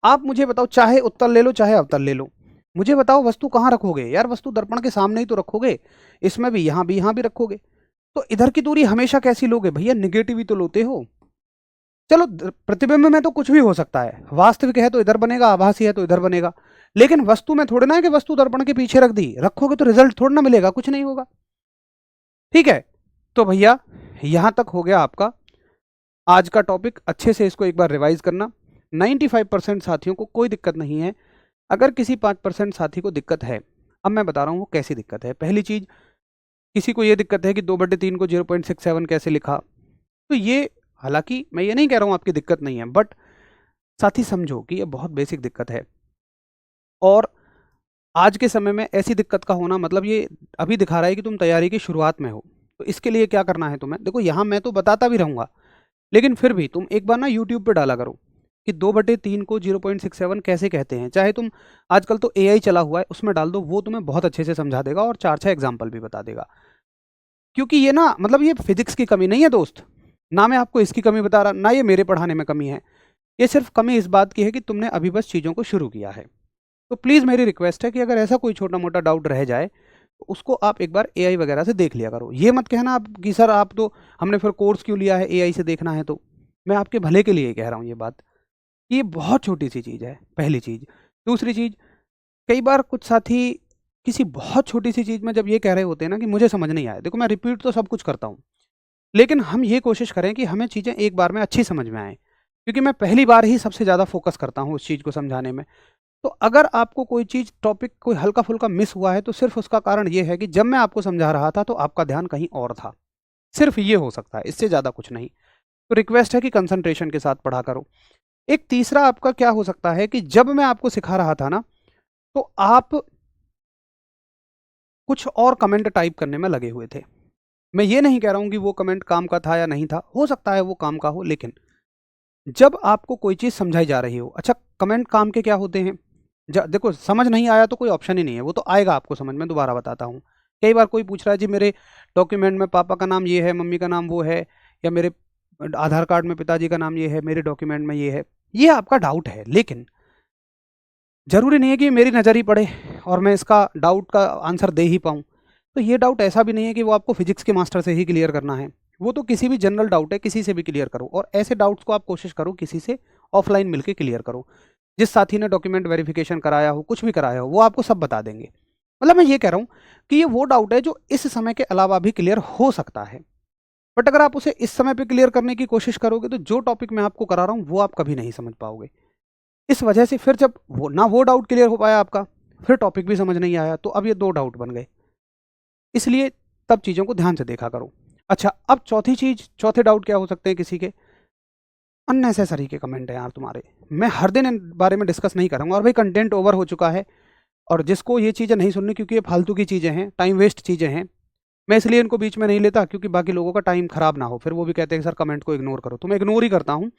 आप मुझे बताओ, चाहे उत्तल ले लो चाहे अवतल ले लो, मुझे बताओ वस्तु कहाँ रखोगे यार? वस्तु दर्पण के सामने ही तो रखोगे, इसमें भी, यहाँ भी रखोगे। तो इधर की दूरी हमेशा कैसी लोगे भैया? निगेटिव ही तो लोते हो। चलो प्रतिबिंब में तो कुछ भी हो सकता है, वास्तविक है तो इधर बनेगा, आभासी है तो इधर बनेगा, लेकिन वस्तु में थोड़े ना है कि वस्तु दर्पण के पीछे रख दी, रखोगे तो रिजल्ट थोड़ा ना मिलेगा, कुछ नहीं होगा, ठीक है। तो भैया यहां तक हो गया आपका आज का टॉपिक। अच्छे से इसको एक बार रिवाइज करना। 95% साथियों को कोई दिक्कत नहीं है। अगर किसी 5% साथी को दिक्कत है, अब मैं बता रहा हूँ वो कैसी दिक्कत है। पहली चीज, किसी को ये दिक्कत है कि 2/3 को 0.67 कैसे लिखा। तो ये, हालांकि मैं ये नहीं कह रहा हूँ आपकी दिक्कत नहीं है, बट साथी समझो कि ये बहुत बेसिक दिक्कत है। और आज के समय में ऐसी दिक्कत का होना मतलब ये अभी दिखा रहा है कि तुम तैयारी की शुरुआत में हो। तो इसके लिए क्या करना है तुम्हें, देखो यहाँ मैं तो बताता भी रहूँगा, लेकिन फिर भी तुम एक बार ना यूट्यूब पे डाला करो कि 2/3 को 0.67 कैसे कहते हैं। चाहे तुम, आजकल तो AI चला हुआ है, उसमें डाल दो, वो तुम्हें बहुत अच्छे से समझा देगा और 4-6 एग्जाम्पल भी बता देगा। क्योंकि ये ना, मतलब ये फिजिक्स की कमी नहीं है दोस्त, ना मैं आपको इसकी कमी बता रहा, ना ये मेरे पढ़ाने में कमी है। ये सिर्फ कमी इस बात की है कि तुमने अभी बस चीज़ों को शुरू किया है। तो प्लीज़ मेरी रिक्वेस्ट है कि अगर ऐसा कोई छोटा मोटा डाउट रह जाए तो उसको आप एक बार AI वगैरह से देख लिया करो। ये मत कहना आप कि सर आप तो, हमने फिर कोर्स क्यों लिया है, AI से देखना है। तो मैं आपके भले के लिए कह रहा हूँ ये बात। ये बहुत छोटी सी चीज़ है, पहली चीज़। दूसरी चीज़, कई बार कुछ साथी किसी बहुत छोटी सी चीज़ में जब ये कह रहे होते हैं ना कि मुझे समझ नहीं आया, देखो मैं रिपीट तो सब कुछ करता हूँ, लेकिन हम ये कोशिश करें कि हमें चीज़ें एक बार में अच्छी समझ में आएँ, क्योंकि मैं पहली बार ही सबसे ज़्यादा फोकस करता हूँ उस चीज़ को समझाने में। तो अगर आपको कोई चीज़, टॉपिक कोई हल्का-फुल्का मिस हुआ है, तो सिर्फ़ उसका कारण ये है कि जब मैं आपको समझा रहा था तो आपका ध्यान कहीं और था। सिर्फ़ ये हो सकता है, इससे ज़्यादा कुछ नहीं। तो रिक्वेस्ट है कि कंसंट्रेशन के साथ पढ़ा करो। एक तीसरा आपका क्या हो सकता है कि जब मैं आपको सिखा रहा था ना, तो आप कुछ और कमेंट टाइप करने में लगे हुए थे। मैं ये नहीं कह रहा हूँ कि वो कमेंट काम का था या नहीं था, हो सकता है वो काम का हो, लेकिन जब आपको कोई चीज़ समझाई जा रही हो, अच्छा कमेंट काम के क्या होते हैं? देखो समझ नहीं आया तो कोई ऑप्शन ही नहीं है, वो तो आएगा आपको समझ में, दोबारा बताता हूँ। कई बार कोई पूछ रहा है जी मेरे डॉक्यूमेंट में पापा का नाम ये है, मम्मी का नाम वो है, या मेरे आधार कार्ड में पिताजी का नाम ये है, मेरे डॉक्यूमेंट में ये है। ये आपका डाउट है, लेकिन ज़रूरी नहीं है कि मेरी नज़र ही पड़े और मैं इसका डाउट का आंसर दे ही पाऊँ। तो ये डाउट ऐसा भी नहीं है कि वो आपको फिजिक्स के मास्टर से ही क्लियर करना है। वो तो किसी भी जनरल डाउट है, किसी से भी क्लियर करो, और ऐसे डाउट्स को आप कोशिश करो किसी से ऑफलाइन मिलके क्लियर करो। जिस साथी ने डॉक्यूमेंट वेरिफिकेशन कराया हो, कुछ भी कराया हो, वो आपको सब बता देंगे। मतलब मैं ये कह रहा हूँ कि ये वो डाउट है जो इस समय के अलावा भी क्लियर हो सकता है, बट अगर आप उसे इस समय पे क्लियर करने की कोशिश करोगे तो जो टॉपिक मैं आपको करा रहा हूँ वो आप कभी नहीं समझ पाओगे। इस वजह से फिर जब वो डाउट क्लियर हो पाया आपका, फिर टॉपिक भी समझ नहीं आया, तो अब ये 2 डाउट बन गए। इसलिए तब चीज़ों को ध्यान से देखा करो। अच्छा, अब चौथी चीज़, चौथे डाउट क्या हो सकते हैं किसी के? अननेसेसरी के कमेंट हैं यार तुम्हारे। मैं हर दिन इन बारे में डिस्कस नहीं करूँगा, और भाई कंटेंट ओवर हो चुका है, और जिसको ये चीज़ें नहीं सुननी, क्योंकि ये फालतू की चीज़ें हैं, टाइम वेस्ट चीज़ें हैं, मैं इसलिए इनको बीच में नहीं लेता, क्योंकि बाकी लोगों का टाइम खराब ना हो, फिर वो भी कहते हैं कि सर कमेंट को इग्नोर करो, तो मैं इग्नोर ही करता हूँ।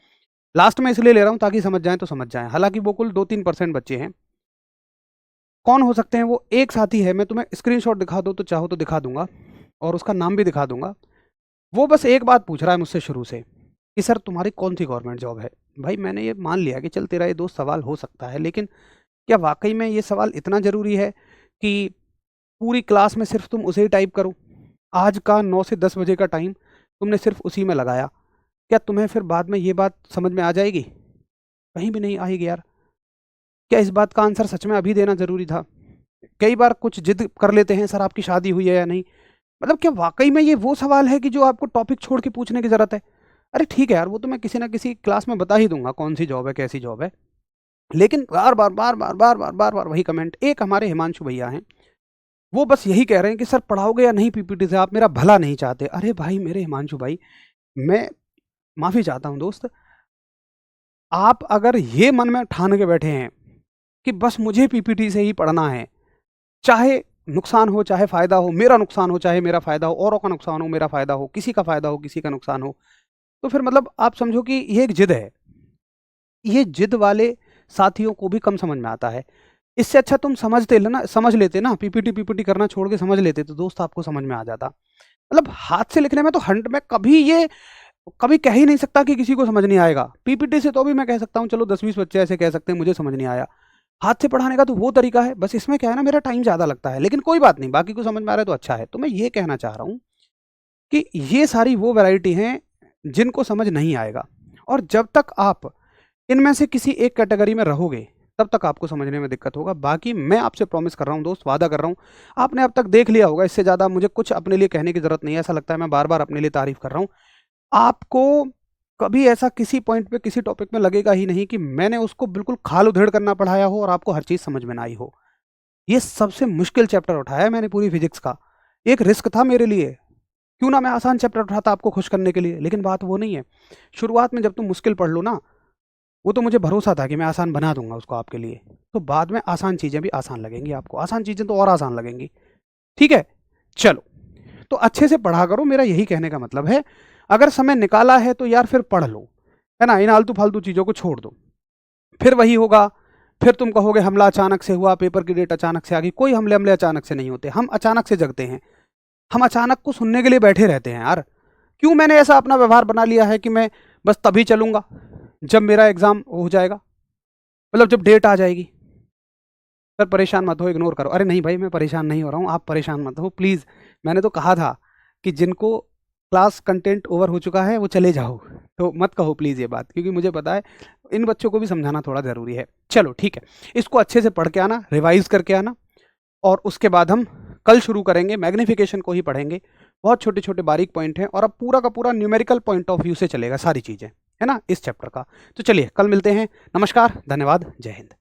लास्ट में इसलिए ले रहा हूँ ताकि समझ जाएँ तो समझ जाएँ। हालाँकि वो कुल 2-3% बच्चे हैं। कौन हो सकते हैं वो? एक साथी है, मैं तुम्हें स्क्रीनशॉट दिखा दूँ तो चाहो तो दिखा दूँगा, और उसका नाम भी दिखा दूँगा। वो बस एक बात पूछ रहा है मुझसे शुरू से कि सर तुम्हारी कौन-सी गवर्नमेंट जॉब है? भाई मैंने ये मान लिया कि चल तेरा ये दोस्त सवाल हो सकता है, लेकिन क्या वाक़ई में ये सवाल इतना ज़रूरी है कि पूरी क्लास में सिर्फ़ तुम उसे ही टाइप करो? आज का 9 से 10 बजे का टाइम तुमने सिर्फ़ उसी में लगाया। क्या तुम्हें फिर बाद में ये बात समझ में आ जाएगी? कहीं भी नहीं आएगी यार। क्या इस बात का आंसर सच में अभी देना ज़रूरी था? कई बार कुछ ज़िद कर लेते हैं, सर आपकी शादी हुई है या नहीं? मतलब क्या वाक़ई में ये वो सवाल है कि जो आपको टॉपिक छोड़ के पूछने की ज़रूरत है? अरे ठीक है यार, वो तो मैं किसी न किसी क्लास में बता ही दूँगा कौन-सी जॉब है, कैसी जॉब है। लेकिन बार-बार, बार-बार, बार-बार, बार-बार वही कमेंट। एक हमारे हिमांशु भैया हैं, वो बस यही कह रहे हैं कि सर पढ़ाओगे या नहीं पीपीटी से, आप मेरा भला नहीं चाहते। अरे भाई मेरे हिमांशु भाई, मैं माफ़ी चाहता हूँ दोस्त, आप अगर ये मन में ठान के बैठे हैं कि बस मुझे पीपीटी से ही पढ़ना है, चाहे नुकसान हो चाहे फ़ायदा हो, मेरा नुकसान हो चाहे मेरा फ़ायदा हो, औरों का नुकसान हो मेरा फ़ायदा हो, किसी का फ़ायदा हो किसी का नुकसान हो, तो फिर मतलब आप समझो कि ये एक ज़िद है। ये ज़िद वाले साथियों को भी कम समझ में आता है। इससे अच्छा तुम समझ लेते ना, पीपीटी करना छोड़ के समझ लेते तो दोस्त आपको समझ में आ जाता। मतलब हाथ से लिखने में तो हंट मैं कभी कह ही नहीं सकता कि किसी को समझ नहीं आएगा। पीपीटी से तो भी मैं कह सकता हूँ, चलो 10-20 बच्चे ऐसे कह सकते हैं मुझे समझ नहीं आया। हाथ से पढ़ाने का तो वो तरीका है, बस इसमें क्या है ना, मेरा टाइम ज़्यादा लगता है, लेकिन कोई बात नहीं, बाकी को समझ में आ रहा है तो अच्छा है। तो मैं ये कहना चाह रहा हूँ कि ये सारी वो वैरायटी हैं जिनको समझ नहीं आएगा, और जब तक आप इनमें से किसी एक कैटेगरी में रहोगे तब तक आपको समझने में दिक्कत होगा। बाकी मैं आपसे प्रॉमिस कर रहा हूँ दोस्त, वादा कर रहा हूँ, आपने अब तक देख लिया होगा, इससे ज़्यादा मुझे कुछ अपने लिए कहने की ज़रूरत नहीं है। ऐसा लगता है मैं बार बार अपने लिए तारीफ कर रहा हूँ। आपको कभी ऐसा किसी पॉइंट पे किसी टॉपिक में लगेगा ही नहीं कि मैंने उसको बिल्कुल खाल उधेड़ करना पढ़ाया हो और आपको हर चीज़ समझ में ना आई हो। ये सबसे मुश्किल चैप्टर उठाया है मैंने पूरी फिजिक्स का। एक रिस्क था मेरे लिए, क्यों ना मैं आसान चैप्टर उठाता आपको खुश करने के लिए, लेकिन बात वो नहीं है। शुरुआत में जब तुम मुश्किल पढ़ लो ना, वो तो मुझे भरोसा था कि मैं आसान बना दूंगा उसको आपके लिए, तो बाद में आसान चीज़ें भी आसान लगेंगी आपको, आसान चीज़ें तो और आसान लगेंगी। ठीक है, चलो, तो अच्छे से पढ़ा करो, मेरा यही कहने का मतलब है। अगर समय निकाला है तो यार फिर पढ़ लो, है ना, इन आलतू फालतू चीज़ों को छोड़ दो। फिर वही होगा, फिर तुम कहोगे हमला अचानक से हुआ, पेपर की डेट अचानक से आ गई। कोई हमले अचानक से नहीं होते, हम अचानक से जगते हैं। हम अचानक को सुनने के लिए बैठे रहते हैं यार। क्यों मैंने ऐसा अपना व्यवहार बना लिया है कि मैं बस तभी चलूंगा जब मेरा एग्जाम हो जाएगा, मतलब जब डेट आ जाएगी। सर परेशान मत हो, इग्नोर करो। अरे नहीं भाई, मैं परेशान नहीं हो रहा हूँ, आप परेशान मत हो प्लीज़। मैंने तो कहा था कि जिनको क्लास कंटेंट ओवर हो चुका है वो चले जाओ, तो मत कहो प्लीज़ ये बात, क्योंकि मुझे पता है इन बच्चों को भी समझाना थोड़ा ज़रूरी है। चलो ठीक है, इसको अच्छे से पढ़ के आना, रिवाइज करके आना, और उसके बाद हम कल शुरू करेंगे, मैग्नीफिकेशन को ही पढ़ेंगे। बहुत छोटे छोटे बारीक पॉइंट हैं, और अब पूरा का पूरा न्यूमेरिकल पॉइंट ऑफ व्यू से चलेगा सारी चीज़ें, है ना, इस चैप्टर का। तो चलिए कल मिलते हैं। नमस्कार, धन्यवाद, जय हिंद।